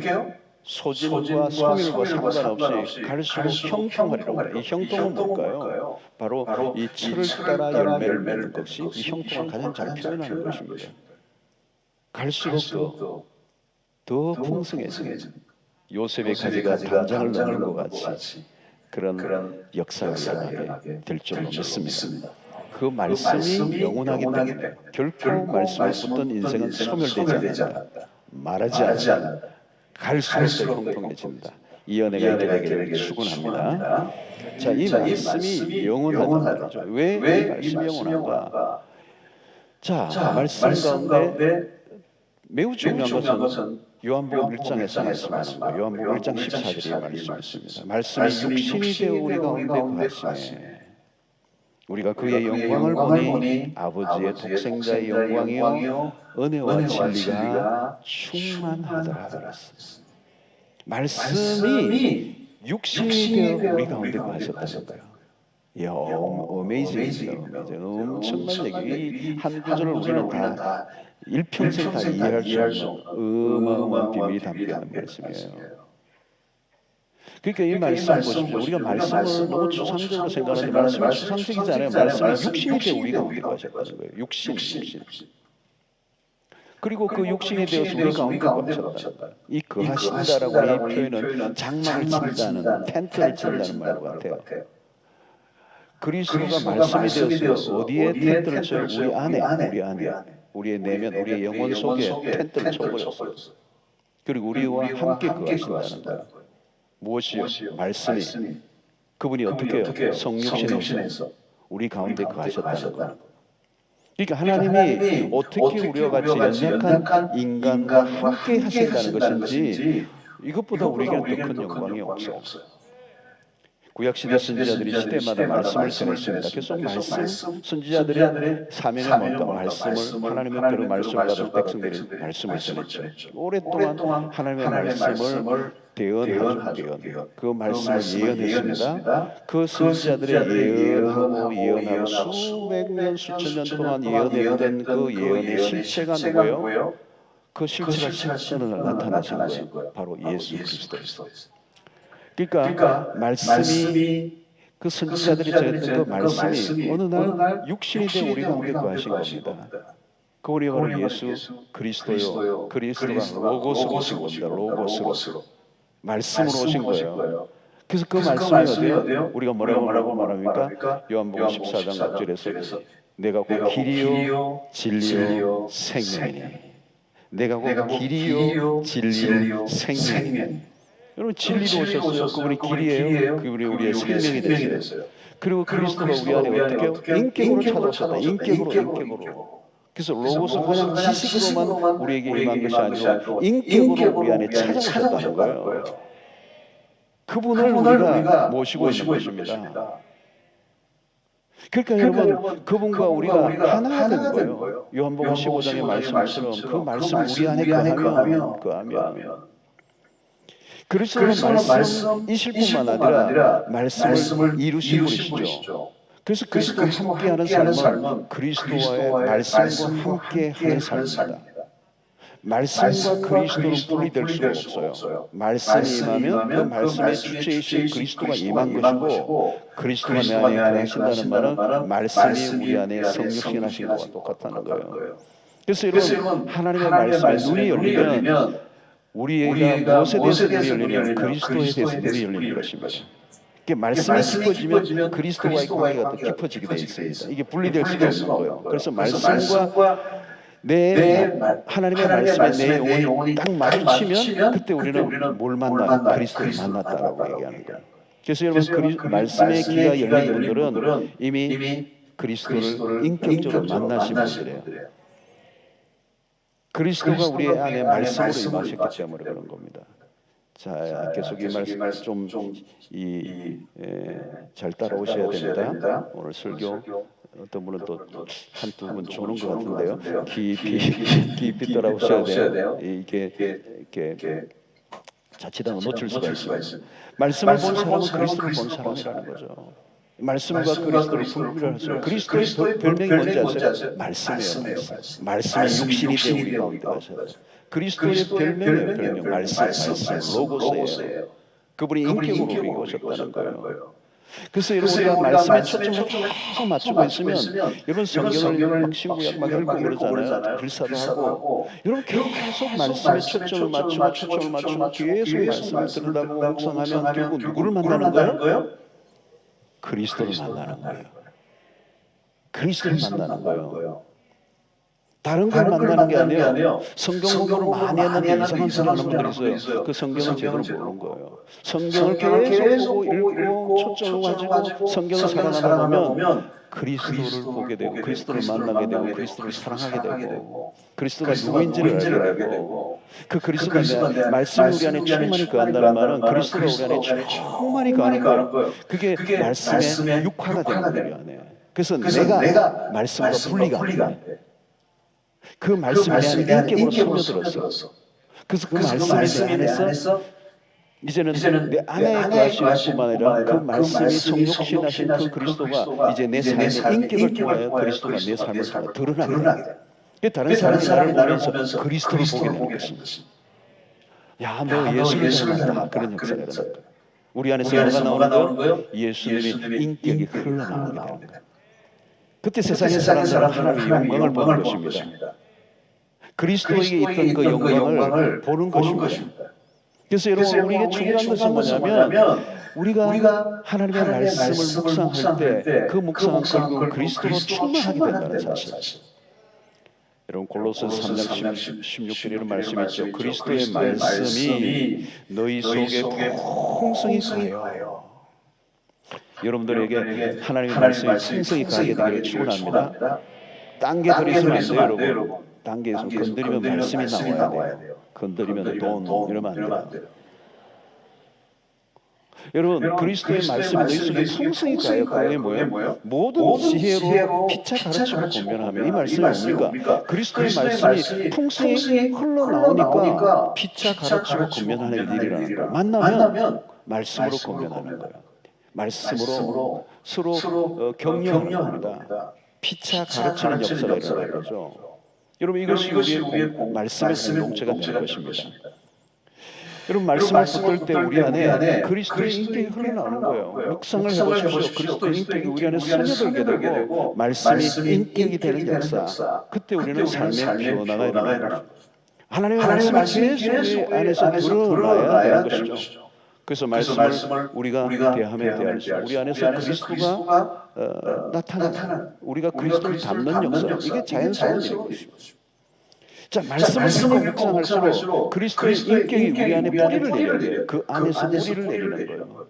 소질과 소멸과 상관없이 갈수록 형통하리로다. 이 형통은 뭘까요? 바로 이 철을 따라 열매를 맺는 것이 이 형통을 가장 잘 표현하는 것입니다. 갈수록 더 풍성해지는 요셉의 가지가 단장을 넘는 것 같이 그런 역사가 일어나게 될 줄로 믿습니다. 그 말씀이 영원하기 때문에 결코 말씀을 붙든 인생은 소멸되지 않는다. 말하지 않는다. 갈수록 더 형통해진다. 이 은혜가 있게 되기를 축원합니다. 자, 이 말씀이 영원하단 말이죠. 왜 이 말씀이 영원한가? 자, 말씀 가운데 매우 중요한 것은 요한복음 1장에서 말씀하는 거예요. 요한복음 1장 14절에 말씀이 있습니다. 말씀이 육신이 되어 우리 가운데 거하시네. 우리가 그의 영광을 보니 아버지의 독생자의 영광이요 은혜와 진리가 충만하더라 그랬습니다. 말씀이 육신이 되어 우리 가운데 거하셨다는 거예요. 이야, 어메이징입니다. 엄청난 얘기. 한 구절을 우리는 다 일평생 다 이해할 수 없는 어마어마한 비밀이 담겨있는 말씀이에요. 그러니까 이 말씀 보십시오. 우리가 말씀을 너무 추상적으로 생각하는데 말씀이 추상적이지 않아요. 말씀이 육신이 되어 우리 가운데 거하셨다는 거예요. 육신. 그리고 그 육신이 되어서 우리 가운데 거하셨다는 거예요. 이 거하신다라고 이 표현은 장막을 친다는, 텐트를 친다는 말 같아요. 그리스도가 말씀이 되어서 어디에 텐트를 쳐요? 우리 안에, 우리의 내면, 우리의 영혼 속에 텐트를 쳐버렸어요. 그리고 우리와 함께 거하신다는 거예요. 무엇이요? 말씀이. 그분이 어떻게 해요? 성육신에서 우리 가운데 거하셨다는 거예요. 그러니까 하나님이 어떻게 우리와 같이 연약한 인간과 함께 하신다는 것인지 이것보다 우리에게는 더 큰 영광이 없어요. 구약시대 선지자들이 시대마다 말씀을 전했습니다. 계속 말씀, 선지자들의 사명이 뭔가 말씀을 하나님의 뜻대로 말씀을 받을 백성들이 말씀을 전했죠. 오랫동안 하나님의 말씀을 대언하죠. 그 말씀을 예언했습니다. 그 선지자들의 예언하고 수백 년, 수천 년 동안 예언했던 그 예언의 실체가 누구예요? 그 실체가 어느 날 나타나신 거예요. 바로 예수 그리스도였어요. 그러니까 말씀이 그 선지자들이 전했던 그 말씀이 어느 날 육신이 되어 우리 가운데 거하신 겁니다. 그 우리가 바로 예수 그리스도요. 그리스도가 로고스로 오신 겁니다. 로고스로. 말씀으로 오신 거예요. 그래서 그 말씀이 어디요? 우리가 뭐라고 말합니까? 요한복음 14장 6절에서 내가 곧 길이요 진리요 생명이니. 내가 곧 길이요 진리요 생명이니. 여러분 진리로 오셨어요. 그분이 길이에요. 그분이 우리의 생명이 되셨어요. 그리고 그리스도가 우리 안에 어떻게 해요? 인격으로 찾아오셨다. 인격으로. 그래서 로고스 그냥 지식으로만 우리에게 임한 것이 아니고 인격으로 우리 안에 찾아오셨다는 거예요. 그분을 우리가 모시고 있는 것입니다. 그러니까 여러분 그분과 우리가 하나 되는 거예요. 요한복음 15장의 말씀처럼 그 말씀 우리 안에 거하면 그리스도는 말씀이실 뿐만 아니라 말씀을 이루신 분이시죠. 그래서 그리스도와 함께하는 삶은 그리스도와의 말씀과 함께하는 삶입니다. 말씀과 그리스도는 분리될 수가 없어요. 말씀이 임하면 그 말씀의 주체이신 그리스도가 임한 것이고 그리스도가 내 안에 거하신다는 말은 말씀이 우리 안에 성육신하신 것과 똑같다는 거예요. 그래서 여러분 하나님의 말씀에 눈이 열리면 우리가 무엇에 대해서 눈이 열리냐면 그리스도에 대해서 눈이 열리는 것입니다. 이게 말씀이 깊어지면 그리스도와의 관계가 더 깊어지게 되어 있습니다. 이게 분리될 수가 없는 거예요. 그래서 말씀과 하나님의 말씀에 내 영혼이 딱 마주치면 그때 우리는 뭘 만나요? 그리스도를 만났다라고 얘기하는 거예요. 그래서 여러분 말씀의 귀가 열린 분들은 이미 그리스도를 인격적으로 만나신 분들이에요. 그리스도가 우리 안에 말씀으로 임하셨기 때문에 그런 겁니다. 자, 계속 이 말씀 잘 따라오셔야 됩니다. 오늘 설교 어떤 분은 또 한두 분 조는 것 같은데요. 깊이 따라오셔야 돼요. 이게 자칫하면 놓칠 수가 있습니다. 말씀을 본 사람은 그리스도를 본 사람이라는 거죠. 말씀과 그리스도를 분별할 수. 그리스도의 별명이 뭔지 아세요? 말씀이에요. 말씀이 육신이 되어 우리 가운데 가셔요. 그리스도의 별명이에요. 별명. 말씀. 로고스예요. 그분이 인격으로 우리에게 오셨다는 거예요. 그래서 여러분 우리가 말씀에 초점을 계속 맞추고 있으면 여러분 성경을 막 신구약 막 읽고 그러잖아요. 불사도 하고 여러분 계속 말씀에 초점을 맞추고 계속 말씀을 들으려고 묵상하면 결국 누구를 만나는 거예요? 그리스도를 만나는 거예요. 그리스도를 만나는 거예요. 다른 걸 만나는 게 아니에요. 성경 공부를 많이 했는데 이상한 소리 하는 분들이 있어요. 그 성경을 제대로 모르는 거예요. 성경을 계속 보고 읽고 초점을 가지고 성경을 살아가다 보면 그리스도를 보게 되고 그리스도를 만나게 되고 그리스도를 사랑하게 되고 그리스도가 누구인지를 알게 되고 그 그리스도가 내 말씀이 우리 안에 충만히 거한다는 말은 그리스도가 우리 안에 충만히 거하는 거예요. 그게 말씀의 육화가 되는 거예요, 우리 안에. 그래서 내가 말씀과 분리가 안 돼. 그 말씀이 내 안에 인격으로 스며들었어. 그래서 그 말씀이 내 안에서 이제는 내 안에 거하시는 뿐만 아니라 그 말씀이 성육신하신 그 그리스도가 이제 내 삶의 인격을 통하여 그리스도가 내 삶을 통해 드러나게 돼. 다른 사람이 나를 보면서 그리스도를 보게 되는 것입니다. 야, 너 예수를 닮았다. 그런 역사가 일어나는 거예요. 우리 안에서 뭐가 나오는 거예요? 예수님의 인격이 흘러나오게 되는 거예요. 그때 세상의 사람들은 하나님의 영광을 보는 것입니다. 그리스도에게 있던 그 영광을 보는 것입니다. 그래서 여러분 우리에게 중요한 것은 뭐냐면 우리가 하나님의 말씀을 묵상할 때 그 묵상은 결국 그리스도로 충만하게 된다는 사실. 여러분 골로새서 3장 16절에 이런 말씀이 있죠. 그리스도의 말씀이 너희 속에 풍성히 가요. 여러분들에게 하나님의 말씀이 풍성히 가게 되기를 축원합니다. 딴 게 들이시면 안 돼요, 여러분. 딴 게 있으면 건드리면 말씀이 나와야 돼요. 건드리면 돈 이러면 안 돼요. 여러분 그리스도의 말씀이 너희 속에 풍성히 가요. 그게 뭐예요? 모든 지혜로 피차 가르치고 권면하며 이 말씀이 뭡니까? 그리스도의 말씀이 풍성히 흘러나오니까 피차 가르치고 권면하는 일이라는 거예요. 만나면 말씀으로 권면하는 거예요. 말씀으로 서로 격려하는 겁니다. 피차 가르치는 역사가 일어나는 거죠. 여러분 이것이 우리의 말씀의 공동체가 되는 것입니다. 여러분 말씀을 붙들 때 우리 안에 그리스도의 인격이 흘러나오는 거예요. 묵상을 해보십시오. 그리스도의 인격이 우리 안에 스며들게 되고 말씀이 인격이 되는 역사. 그때 우리는 삶의 변화가 일어나는 거죠. 하나님의 말씀이 계속 우리 안에서 드러나야 되는 것이죠. 그래서 말씀을 우리가 대하면 대할수록 우리 안에서 그리스도가 나타나는 우리가 그리스도를 닮는 역사, 이게 자연스러운 일인 것입니다. 자, 말씀을 읽고 묵상할수록 그리스도의 인격이 우리 안에 뿌리를 내려야 돼요. 그 안에서 뿌리를 내리는 거예요.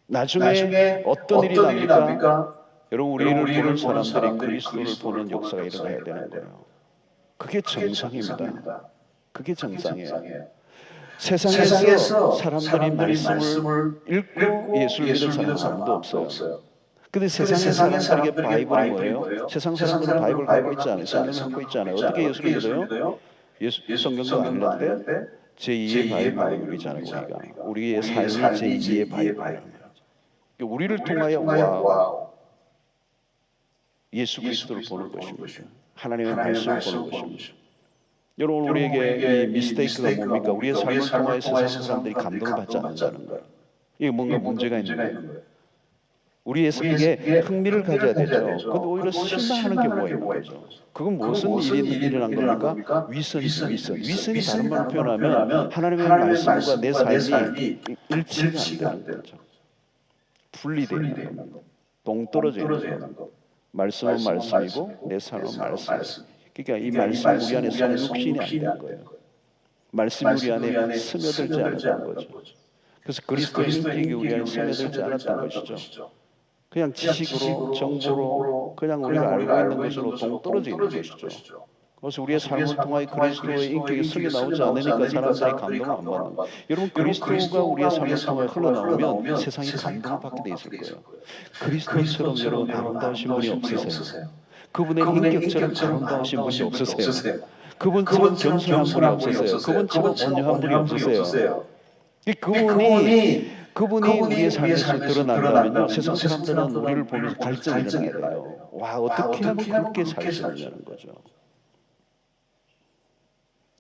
나중에 어떤 일이 납니까? 여러분 우리를 보는 사람들이 그리스도를 보는 역사가 일어나야 되는 거예요. 그게 정상입니다. 그게 정상이에요. 세상에서 사람들이 말씀을 읽고 예수를 믿는 사람은 아무도 없어요. 근데 세상의 사람들에게 바이블이 뭐예요? 세상 사람들은 바이블 갖고 있지 않아요. 성경을 갖고 있지 않아요. 어떻게 예수를 믿어요? 성경도 아니는데 제2의 바이블이잖아요. 우리의 삶이 제2의 바이블입니다. 우리를 통하여 예수 그리스도를 보는 것입니다. 하나님의 말씀을 보는 것입니다. 여러분 우리에게 이 미스테이크가 뭡니까? 우리의 삶을 통하여 세상 사람들이 감동을 받지 않는다는 거예요. 이게 뭔가 문제가 있는 거예요. 우리의 삶에 흥미를 가져야 되죠. 그런데 오히려 실망하는 경우가 있는 거죠. 그건 무슨 일이 일어난 겁니까? 위선이 다른 말로 표현하면 하나님의 말씀과 내 삶이 일치가 안 되는 거죠. 분리되어 있는 것, 동떨어져 있는 것. 말씀은 말씀이고 내 삶은 말씀. 그러니까 이 말씀이 우리 안에 성육신이 안 되는 거예요. 말씀이 우리 안에 스며들지 않았던 거죠. 그래서 그리스도의 인격이 우리 안에 스며들지 않았던 것이죠. 그냥 지식으로, 정보로, 그냥 우리가 알고 있는 것으로 동떨어져 있는 것이죠. 그래서 우리의 삶을 통하여 그리스도의 인격이 스며 나오지 않으니까 사람들이 감동을 안 받는 거예요. 여러분 그리스도가 우리의 삶을 통하여 흘러나오면 세상이 감동을 받게 돼 있을 거예요. 그리스도처럼 여러분 아름다우신 분이 없으세요. 그분의 인격처럼 아름다우신 분이 없으세요. 그분처럼 겸손한 분이 없으세요. 그분처럼 온유한 분이 없으세요. 그분이 그분이 우리의 삶에서 드러난다면요, 세상 사람들은 우리를 보면서 갈증이 일어나야 돼요. 와, 어떻게 하면 그렇게 살 수 있느냐는 거죠.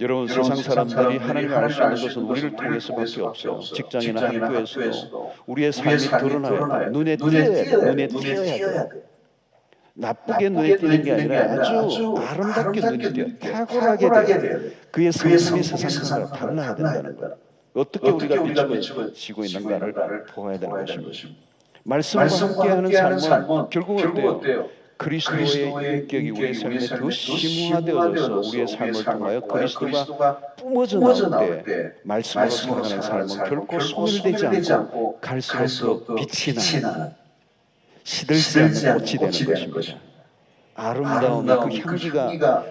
여러분, 세상 사람들이 하나님을 알 수 있는 것은 우리를 통해서밖에 없어요. 직장이나 학교에서도 우리의 삶이 드러나야 돼요. 눈에 띄어야 돼요. 눈에 띄어야 돼요. 나쁘게 눈에 띄는 게 아니라 아주 아름답게 눈이 띄어요. 탁월하게 돼요. 그의 성품이 세상 사람과 달라야 된다는 거예요. 어떻게 우리가 비추어지고 있는가를 보아야 되는 것입니다. 말씀과 함께하는 삶은 결국은 어때요? 그리스도의 인격이 우리의 삶에 더 심화되어져서 우리의 삶을 통하여 그리스도가 뿜어져 나올 때 말씀으로 살아가는 삶은 결코 소멸되지 않고 갈수록 더 빛이 나는, 시들지 않는 꽃이 되는 것입니다. 아름다운 그 향기가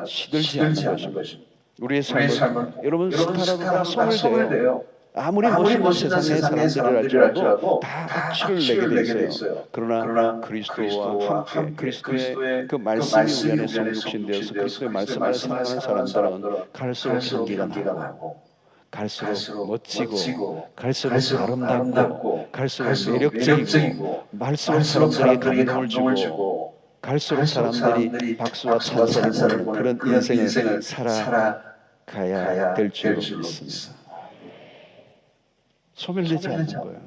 시들지 않는 것입니다. 우리의 삶을 여러분, 스타라도 다 소멸돼요. 아무리 멋있는 세상의 사람들을 할지라도 다 악취를 내게 돼 있어요. 그러나 그리스도와 함께 그리스도의 그 말씀이 우리 안에 성육신되어서 그리스도의 말씀 안에 살아가는 사람들은 갈수록 향기가 나고, 갈수록 멋지고, 갈수록 아름답고, 갈수록 매력적이고, 갈수록 사람들에게 감동을 주고, 갈수록 사람들이 박수와 찬송을 보는 그런 인생을 살아가야 될 줄 믿습니다. 소멸되지 않는 거예요.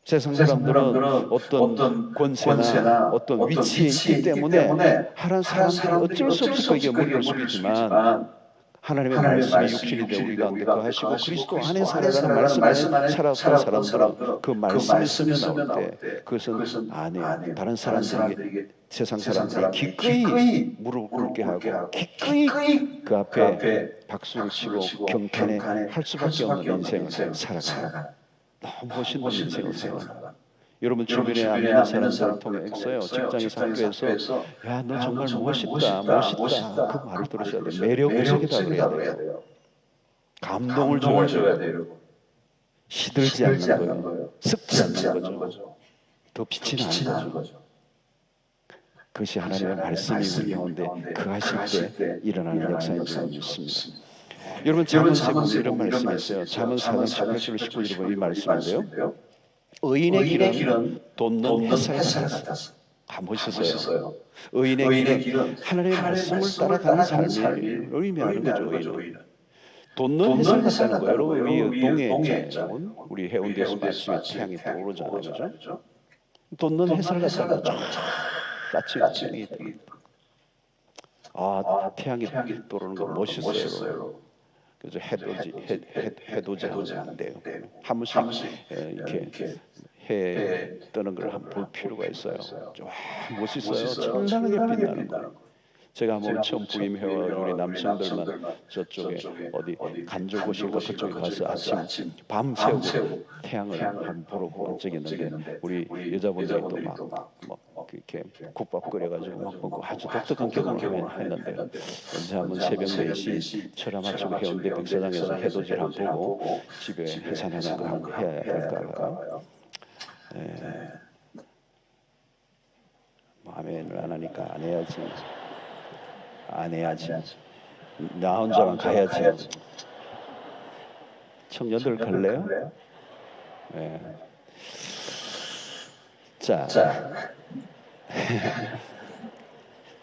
세상 사람들은 어떤 권세나 어떤 위치에 있기 때문에 하나님 사람들이 어쩔 수 없이 거기에 머리를 숙이지만, 하나님의 말씀이 육신이 되어 우리 가운데 거하시고 그리스도 안에 살아가는 말씀 안에 살아왔던 사람들은 그 말씀이 쓰며 나올 때 그것은 아니에요. 다른 사람들에게, 세상 사람들이 기꺼이 무릎을 꿇게 하고 기꺼이 그 앞에 박수를 치고 경탄할 수밖에 없는 인생을 살아가는, 너무 멋있는 인생을 살아가는, 여러분 주변에 안 믿는 사람들을 통해서요, 직장에서 학교에서 야, 너 정말 멋있다 그 말을 들으셔야 돼요. 매력적이다 그래야 돼요. 감동을 줘야 돼요. 시들지 않는 거예요. 습지 않는 거죠. 더 빛이 나는 거죠. 그것이 하나님의 말씀이 우리 가운데 거하실 때 일어나는 역사인 줄 믿습니다. 여러분, 잠언에 보면 이런 말씀이 있어요. 잠언 4장 18절 19절에 보면 이 말씀인데요, 의인의 길은 돋는 햇살 같았어. 멋있었어요. 의인의 길은 하나님의 말씀을 따라가는 삶이 의미하는 거죠. 의인은 돋는 햇살 같다는 거예요. 여러분, 이 동해 있잖아요. 우리 해운대에서 아침에 태양이 떠오르잖아요. 그죠? 돋는 햇살 같다는 거죠. 아침에 태양이 떠오르는 거 멋있어요. 그래서 해돋이 하는데요. 한 번씩 이렇게 해 뜨는 걸 한번 볼 필요가 있어요. 와, 멋있어요. 찬란하게 빛나는 거. 제가 한번 처음 부임해와 우리 남성들만 저쪽에 어디 간조고실과 그쪽에 가서 아침 밤새우고 태양을 한번 보러 간 적이 있는데, 우리 여자분들이 또 막 이렇게 국밥 끓여가지고 막 먹고 아주 독특한 경험을 했는데, 언제 한번 새벽 4시 철야 맞추고 해운대 백사장에서 해돋이를 한번 보고 집에 해산하는 거 한번 해야 할까요? 아멘을 안 하니까 안 해야지. 나 혼자만 가야지. 청년들 갈래요? 네. 자,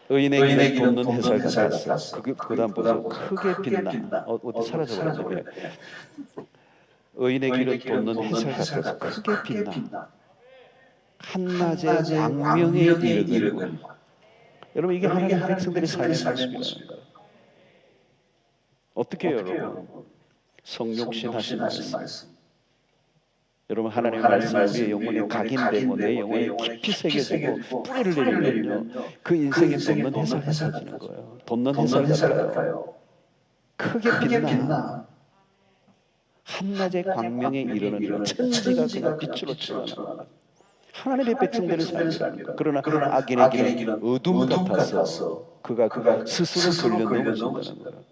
의인의 길은 돋는 햇살 같았어. 그다음 보세요. 크게 빛나. 어디 사라져버렸네. 의인의 길은 돋는 햇살 같아서 크게 빛나. 한낮의 광명에 이르고. 여러분, 이게 하나님의 백성들의 삶의 말씀이라는 거예요. 어떻게 해요, 여러분? 성육신 하신 말씀. 여러분, 하나님의 말씀이 우리의 영혼에 각인되고 내 영혼에 깊이 새겨지고 뿌리를 내리면요, 그 인생에 돋는 햇살 같아지는 거예요. 돋는 햇살 같아요. 크게 빛나. 한낮의 광명에 이르는 천지가 그냥 빛으로 채워나가는 하나님의 백성들의 삶이라는 거예요. 그러나 악인의 길은 어둠 같아서 그가 스스로 돌려넘어진다는 거예요.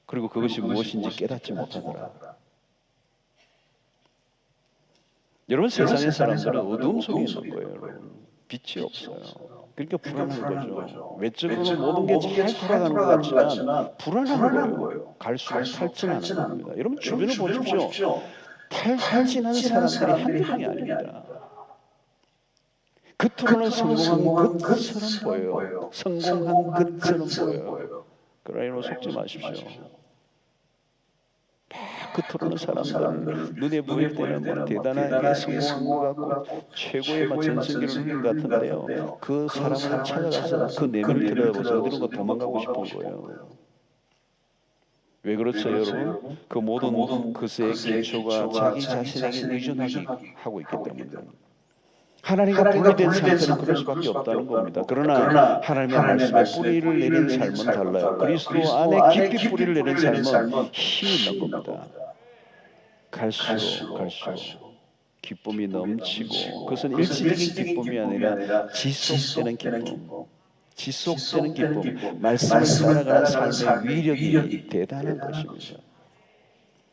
그리고 그것이 무엇인지 깨닫지 못하더라. 여러분, 세상의 사람들은 어둠 속에 있는 거예요. 여러분, 빛이 없어요. 그러니까 불안한 거죠. 외적으로는 모든 게 잘 돌아가는 것 같지만 불안한 거예요. 갈수록 탈진하는 겁니다. 여러분, 주변을 보십시오. 탈진한 사람들이 한두 명이 아닙니다. 겉으로는 성공한 것처럼 보여요. 성공한 것처럼 보여요. 그러나 여러분 속지 마십시오. 겉으로는 사람들 눈에 보일 때는 뭐 대단하게 성공한 것 같고 최고의 막 전성기를 누린 것 같은데요. 그 사람을 찾아가서 그 내면을 들여다보세요. 어디론가 도망가고 싶은 거예요. 왜 그렇죠, 여러분? 그 모든 것의 기초가 자기 자신에게 의존하기 하고 있기 때문입니다. 하나님과 분리된 상태는 그럴 수밖에 없다는 겁니다. 그러나 하나님의 말씀에 뿌리를 내린 삶은 달라요. 그리스도 안에 깊이 뿌리를 내린 삶은 힘이 있는 겁니다. 갈수록 기쁨이 넘치고, 그것은 일시적인 기쁨이 아니라 지속되는 기쁨. 지속되는 기쁨. 말씀을 따라가는 삶의 위력이 대단한 것입니다.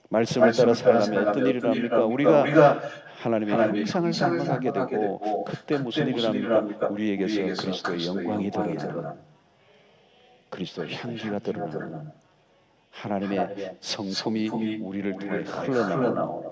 말씀을 따라 살려면 어떤 일이 일어납니까? 우리가 하나님의 형상을 닮아가게 되고, 그때 무슨 일이 일어납니까? 우리에게서 그리스도의 영광이 드러나는, 그리스도의 향기가 드러나는, 하나님의 성품이 우리를 통해 흘러나오는,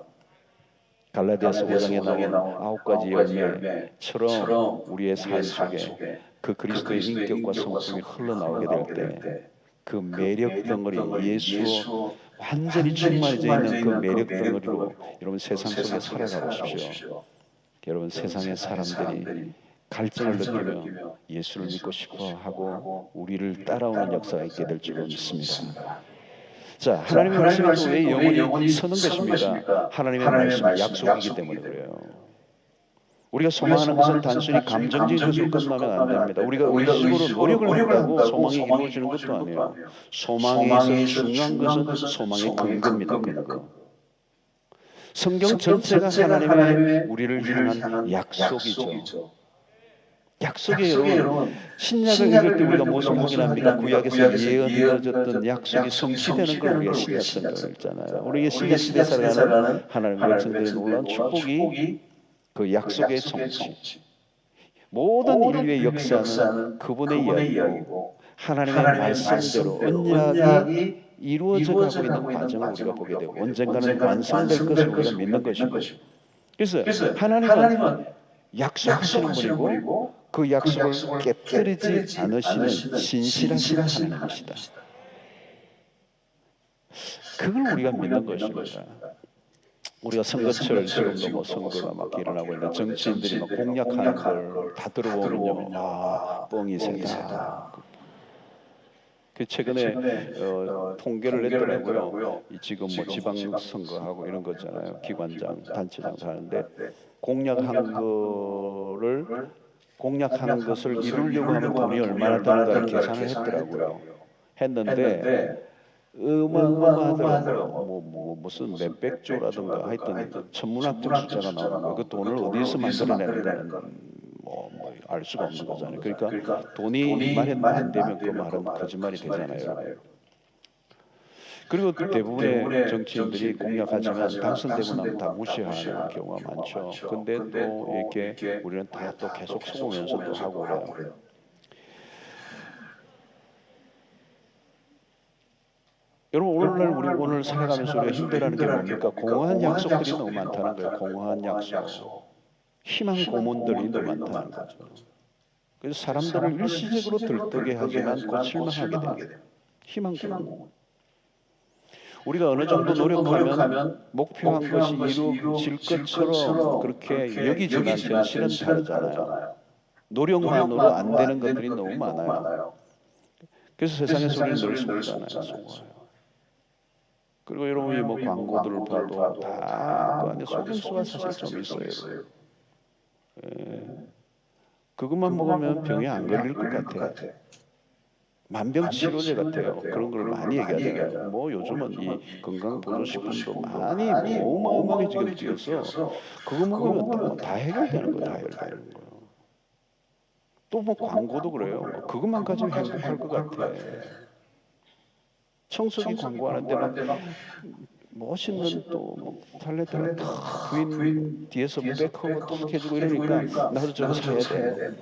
갈라디아서 5장에 나온 9가지 열매처럼 우리의 삶 속에 그 그리스도의 인격과 성품이 흘러나오게 될 때, 그 매력 덩어리, 예수 완전히 충만해져 있는 그 매력 덩어리로 여러분 세상 속에 살아가보십시오. 여러분 세상의 사람들이 갈증을 느끼며 예수를 믿고 싶어 하고 우리를 따라오는 역사가 있게 될 줄로 믿습니다. 자, 하나님의 말씀이 또 왜 영원히 서는 것입니까? 하나님의 말씀이 약속이기 때문에 그래요. 우리가 소망하는 것은 단순히 감정적인 것으로 끝나면 안 됩니다. 우리가 의식으로 노력을 한다고 소망이 이루어지는 것도 아니에요. 소망에 있어서 중요한 것은 소망의 근거입니다. 근거. 성경 전체가 하나님의 우리를 향한 약속이죠. 약속이 여러분, 신약을 읽을 때 우리가 무엇을 확인합니까? 구약에서 예언되어졌던 약속이 성취되는 걸 우리가 신약 성경을 읽잖아요. 우리가 신약 시대 살아가는 하나님의 백성들의 놀라운 축복이 그 약속의 성취. 모든 인류의 역사는 그분의 이야기고 하나님의 말씀대로 언약이 이루어져 가고 있는 과정을 우리가 보게 되고 언젠가는 완성될 것을 우리가 믿는 것입니다. 그래서 하나님은 약속하시는 분이고 그 약속을 깨뜨리지 않으시는 신실하신 하나님이시다. 그걸 우리가 믿는 것입니다. 우리가 선거철 지금도 뭐 선거가 막 일어나고 있는데 정치인들이 막 공약하는 걸 다 들어보면요, 뻥이 세다. 그 최근에 통계를 냈더라고요. 지금 뭐 지방 선거하고 이런 거잖아요. 기관장, 단체장 하는데 공약한 것을 이루려고 하면 돈이 얼마나 드는가를 계산을 했더라고요. 했는데 어마어마하더라고요. 무슨 몇백조라든가 하여튼 천문학적 숫자가 나오는 거예요. 그 돈을 어디서 만들어내는가는 알 수가 없는 거잖아요. 그러니까 돈이 마련 안 되면 그 말은 거짓말이 되잖아요. 그리고 대부분의 정치인들이 공약하지만 당선되고 나면 다 무시하는 경우가 많죠. 근데 또 이렇게 우리는 다 또 계속 속으면서도 하고 그래요. 여러분 오늘날 우리 오늘 살아가면서 우리가 힘들어하는 게 뭡니까? 공허한 약속들이 너무 많다는 거예요. 공허한 약속, 희망 고문들이 너무 많다는 거죠. 그래서 사람들을 일시적으로 들뜨게 하지만 곧 실망하게 됩니다. 희망 고문. 우리가 어느 정도 노력하면 목표한 것이 이루어질 것처럼 그렇게 여기지만 현실은 다르잖아요. 노력만으로 안 되는 것들이 너무 많아요. 그래서 세상에서 우리는 늘 속잖아요. 그리고 여러분이 뭐 광고들을 봐도 다 그 안에 속임수가 사실 좀 있어요. 그것만 먹으면 병에 안 걸릴 것 같아. 만병치료제 같아요. 그런 걸 많이 얘기하잖아요. 뭐 요즘은 이 건강보조식품도 많이 어마어마하게 지금 뛰어서 그거 먹으면 다 해결되는 거예요. 다 해결되는 거예요. 또 뭐 광고도 그래요. 그것만 가지고 행복할 것 같아. 청소기 광고하는데 막 멋있는 또 달래다가 탁 부인 뒤에서 백허그 탁 해주고 이러니까 나도 저거 사야 돼.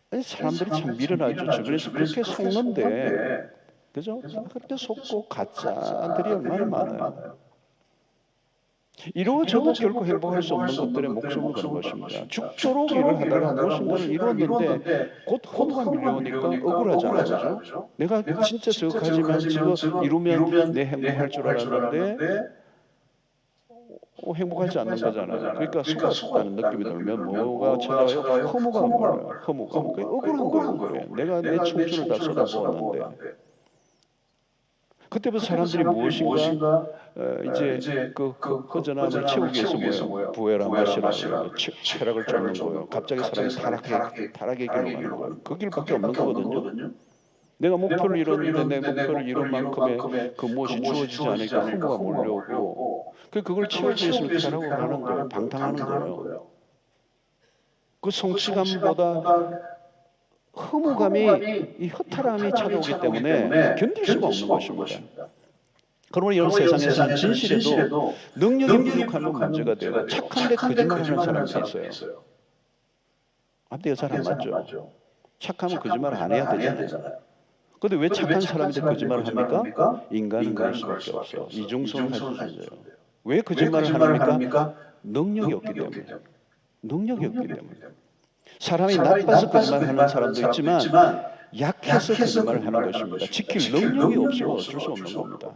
아니, 사람들이 참 미련하죠. 주변에서 그렇게 속는데 그죠? 그렇게 속고 가짜들이 얼마나 많아요. 이루어져도 결코 행복할 수 없는 것들에 목숨을 거는 것입니다. 죽도록 일을 하다가 무엇인가를 이루었는데 곧 허무가 밀려오니까 억울하잖아요. 그죠? 내가 진짜 저거 가지면 저거 이루면 내 행복할 줄 알았는데 행복하지 않는 거잖아요. 그러니까 속았다는 느낌이 들면 뭐가 찾아와요? 허무가 몰라요. 허무가. 억울한 거예요. 내가 내 청춘을 다 쏟아부었는데. 그때부터 사람들이 무엇인가 이제 그 허전함을 채우기 위해서 뭐예요? 부해라 마시라 쾌락을 쫓는 거예요. 갑자기 사람이 타락의 길로 가는 거예요. 그 길밖에 없는 거거든요. 내가 목표를 이뤘는데 내 목표를 이룬 만큼의 그 무엇이 주어지지 않으니까 허무가 몰려오고 그걸 채우기 위해서 타락을 하는 거예요. 방탕하는 거예요. 그 성취감보다 허무감이 이 허탈함이 찾아오기 때문에 견딜 수가 없는 것입니다. 그러므로 이런 세상에서는 진실에도 능력이 부족하면 문제가 되고 착한데 거짓말하는 사람들이 있어요. 앞뒤가 잘 안 맞죠. 착하면 거짓말 안 해야 되잖아요. 그런데 왜 착한 사람인데 거짓말을 합니까? 인간은 그럴 수밖에 없어. 이중성을 가지고 있어요. 왜 거짓말을 합니까? 능력이 없기 때문에. 능력이 없기 때문에. 사람이 나빠서 거짓말하는 사람도 있지만 약해서 거짓말을 하는 것입니다. 지킬 능력이 없어 어쩔 수 없는 겁니다.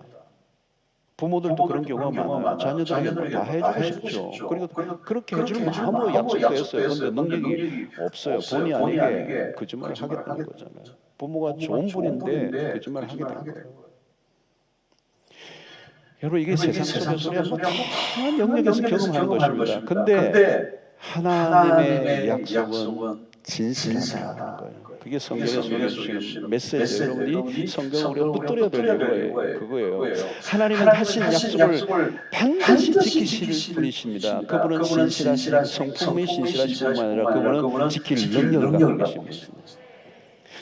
부모들도 그런 경우가 많아요. 자녀들에게 다 해주고 싶죠. 그리고 그렇게 해주는 마음으로 약속도 했어요. 그런데 능력이 없어요. 본의 아니게 거짓말을 하겠다는 거잖아요. 부모가 좋은 분인데 거짓말을 하게 되는 거예요. 여러분 이게 세상 속에서 우리가 다양한 영역에서 경험하는 것입니다. 근데 하나님의 약속은 진실하다는 거예요. 그게 성경에서 보여주시는 메시지. 여러분 이 성경을 우리가 붙들어야 될 그거예요. 하나님은 하신 약속을 반드시 지키실 분이십니다. 그분은 신실하시고 성품이 신실하실 뿐만 아니라 그분은 지킬 능력을 갖고 계십니다.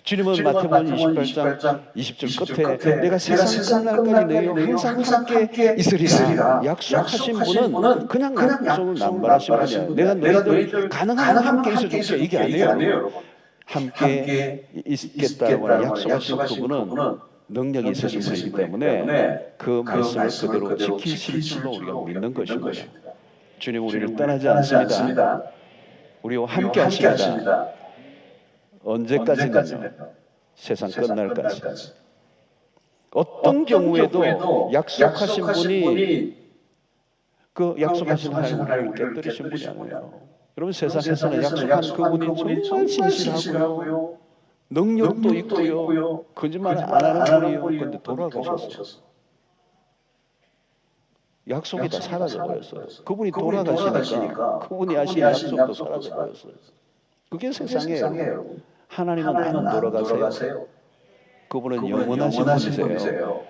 주님은 마태복음 28장 20절 끝에 내가 세상 끝날까지 너희와 항상 함께 있으리라 약속하신 분은 그냥 약속을 남발하신 분이 아니에요. 내가 너희들 가능하면 함께 있어줄게 이게 아니에요. 함께 있겠다고 약속하신 그분은 능력이 있으신 분이기 때문에 그 말씀을 그대로 지키실 줄로 우리가 믿는 것입니다. 주님 우리를 떠나지 않습니다. 우리와 함께 하십니다. 언제까지는요? 세상 끝날까지. 어떤 경우에도 약속하신 분이 그 약속하신 하나님을 깨뜨리신 분이 아니에요. 여러분 세상에서는 약속한 그분이 정말 진실하고요. 능력도 있고요. 거짓말 안 하는 분이요. 그런데 돌아가셨어. 약속이 다 사라져버렸어요. 그분이 돌아가시니까 그분이 하신 약속도 사라져버렸어요. 그게 세상이에요. 하나님은 안 돌아가세요. 그분은 영원하신 분이세요.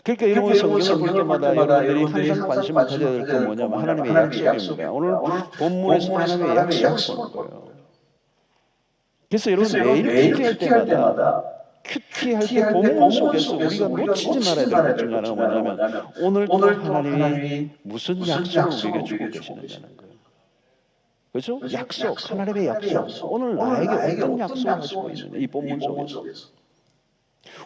그러니까 여러분 성경을 볼 때마다 여러분들이 항상 관심을 가져야 될 건 뭐냐면 하나님의 약속입니다. 오늘 본문에서 하나님의 약속을 보는 거예요. 그래서 여러분 매일 큐티할 때마다 큐티할 때 본문 속에서 우리가 놓치지 말아야 될 것 중에 하나가 뭐냐면 오늘 또 하나님이 무슨 약속을 우리에게 주고 계시느냐는 거예요. 그렇죠? 약속, 하나님의 약속. 오늘 나에게 어떤 약속을 하시고 있느냐 이 본문 속에서.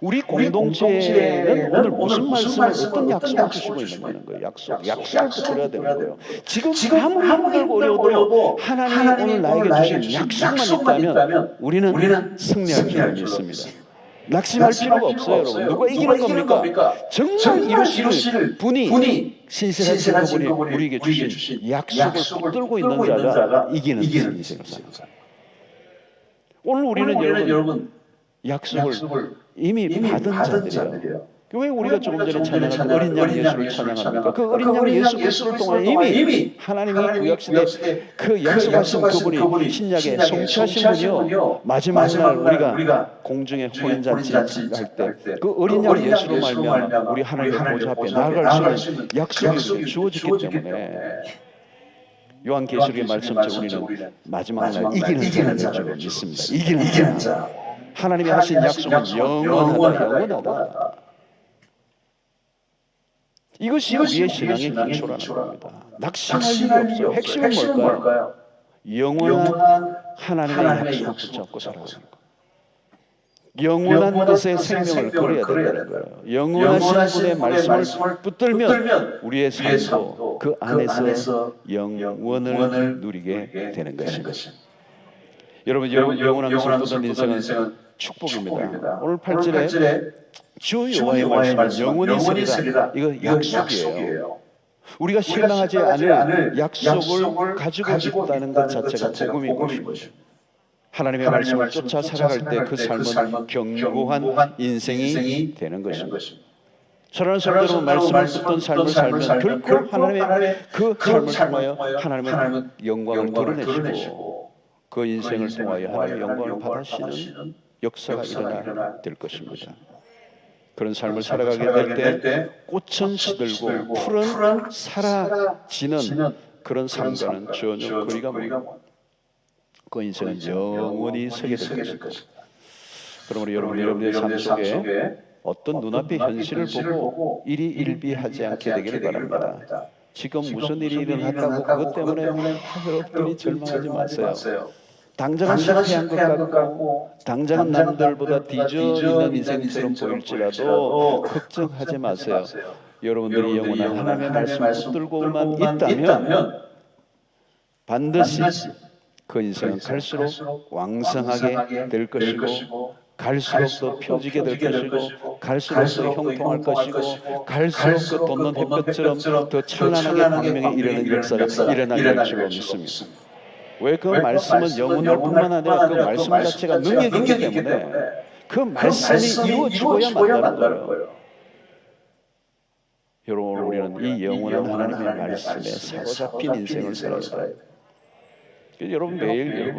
우리 공동체는 오늘 무슨 말씀을 어떤 약속을 주시고 있는 거예요. 약속을 붙들어야 되는 거예요. 지금 아무리 힘들고 어려워도 하나님이 오늘 나에게 주신 약속만 있다면 우리는 승리할 줄 믿습니다. 낙심할 필요가 없어요. 여러분. 누가 이기는 겁니까? 정말 이루실 분이 신실하신 그분이 우리에게 주신 약속을 붙들고 있는 자가 이기는 인생을 삽니다. 오늘 우리는 여러분 약속을 이미 받은 자들이에요. 왜 우리가 조금 전에 찬양한 어린 양 예수를 찬양합니까? 그 어린 양 예수 그리스도를 통해 이미 하나님이 구약시대 그 약속하신 그분이 신약에 성취하신 분이요. 마지막 날 우리가 공중에 혼인잔치 할 때 그 어린 양 예수로 말미암아 우리 하나님의 보좌 앞에 나아갈 수 있는 약속이 주어졌기 때문에 요한계시록의 말씀처럼 우리는 마지막 날 이기는 자를 줄 믿습니다. 이기는 자. 하나님이 하신 약속은 영원하다. 이것이 우리의 신앙의 기초라는 겁니다. 낙심할 일이 없어요. 핵심은 뭘까요? 영원한 하나님의 약속을 붙잡고 살아가는 것. 영원한 것에 생명을 걸어야 된다는 거예요. 영원하신 분의 말씀을 붙들면 우리의 삶도 그 안에서 영원을 누리게 되는 것입니다. 여러분, 영원한 것을 붙든 인생은 축복입니다. 오늘 8절에 주 여호와의 말씀은 영원히 있으리라. 이거 약속이에요. 우리가 실망하지 않을 약속을 가지고 있다는 것 자체가 복음인 것입니다. 하나님의 말씀을 쫓아 살아갈 때 그 삶은 견고한 인생이 되는 것입니다. 사랑하는 성도들, 말씀을 붙든 삶을 살면 결코 하나님의 그 삶을 통하여 하나님의 영광을 드러내시고 그 인생을 통하여 하나님의 영광을 받으시는 역사가 일어나 될 것입니다. 그런 삶을 살아가게 될 때 꽃은 시들고 풀은 사라지는 그런 삶과는 전혀 거리가 멀고 그 인생은 영원히 서게 될 것입니다. 그러므로 여러분의 삶 속에 어떤 눈앞의 현실을 보고 일이 일비하지 않게 되기를 바랍니다. 지금 무슨 일이 일어났다고 그것 때문에 여러분들이 절망하지 마세요. 당장은 실패한 것 같고 당장은 남들보다 뒤져 있는 인생처럼 보일지라도 걱정하지 마세요. 여러분들이 영원한 하나님의 말씀을 붙들고만 있다면 반드시 그 인생은 갈수록 왕성하게 될 것이고 갈수록 더 펴지게 될 것이고 갈수록 더 형통할 것이고 갈수록 그 돋는 햇볕처럼 더 찬란하게 광명에 이르는 역사가 일어나게 줄 믿습니다. 왜 그 말씀은 영혼을 뿐만 아니라 그 말씀 자체가 능력이기 때문에 그 말씀이 이루어지고야 만다는 거예요. 여러분, 우리는 이 영원한 하나님의 말씀에 사로잡힌 인생을 살아야 돼요. 여러분, 매일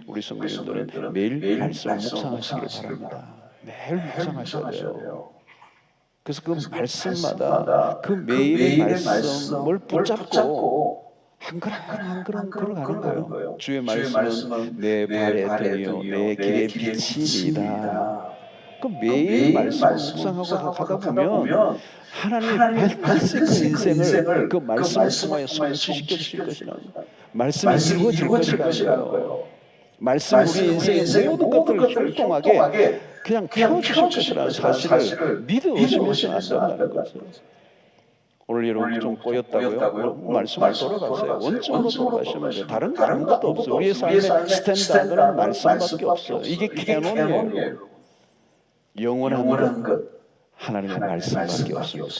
우리 성도님들은 매일 말씀을 묵상하시기를 바랍니다. 매일 묵상하셔야 돼요. 그래서 그 말씀마다 그 매일의 말씀을 붙잡고 한 걸음 걸어가는 거예요. 주의 말씀은 내 발의 등이요 내 길의 빛이니이다. 그 매일 말씀을 묵상하고 가다 보면 하나님이 반드시 그 인생을 그 말씀을 통하여 성취시켜 주실 것이라는 말씀이 이루어질 것이라는 거예요. 말씀이 우리 인생의 모든 것들을 형통하게 그냥 펴주실 것이라는 사실을 믿으시면서 안 된다는 거죠. 오늘 여러분 좀 꼬였다고요? 말씀을 돌아가세요. 원점으로 돌아가시면 돼요. 다른 거 아무것도 없어요. 우리의 삶의 스탠다드는 말씀밖에 없어요. 이게 캐논이에요. 영원한 것 하나님의 말씀밖에 없습니다.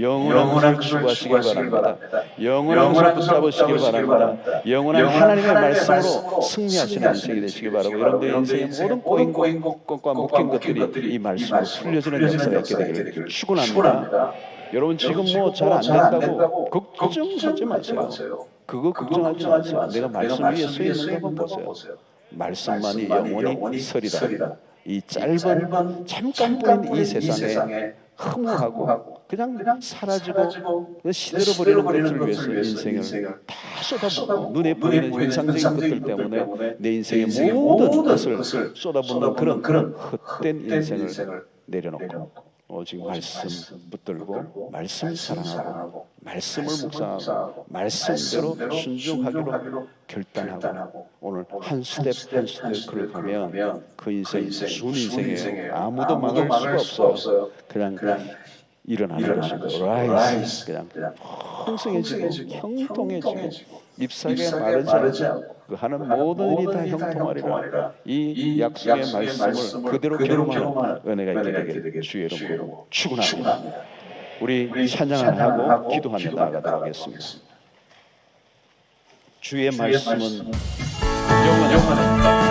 영원한 것을 추구하시길 바랍니다. 영원한 것을 붙잡으시길 바랍니다. 영원한 하나님의 말씀으로 승리하시는 인생이 되시길 바라고, 여러분들의 인생의 모든 꼬인 것과 묶인 것들이 이 말씀으로 풀려지는 역사가 있게 되기를 축원합니다. 여러분, 지금 뭐 잘 안 된다고 걱정하지 마세요. 그거 걱정하지 마세요. 내가 말씀 위에 서 있는 것만 보세요. 말씀만이 영원히 서리라. 이 짧은 잠깐 보이는 이 세상에 허무하고 그냥 사라지고 시들어버리는 것을 위해서 인생을 다 쏟아붓고 눈에 보이는 현상적인 것들 때문에 내 인생의 모든 것을 쏟아붓는 그런 헛된 인생을 내려놓고 오직 말씀 붙들고 말씀 사랑하고 말씀을 묵상하고 말씀대로 순종하기로 결단하고 오늘 한 스텝 한 스텝 걸어가면 그 인생이 무슨 인생이에요. 아무도 막을 수가 없어요. 그냥 일어나는 것이고 라이스 그냥 풍성해지고 형통해지고 잎사귀에 마르지 않고 그 하는 모든 일이 다 형통하리라. 이 약속의 말씀을 그대로 경험하는 은혜가 있게 되기를 주의 이름으로 축원합니다. 우리 찬양을 하고 기도하며 나아가도록 하겠습니다. 주의 말씀은 영원합니다.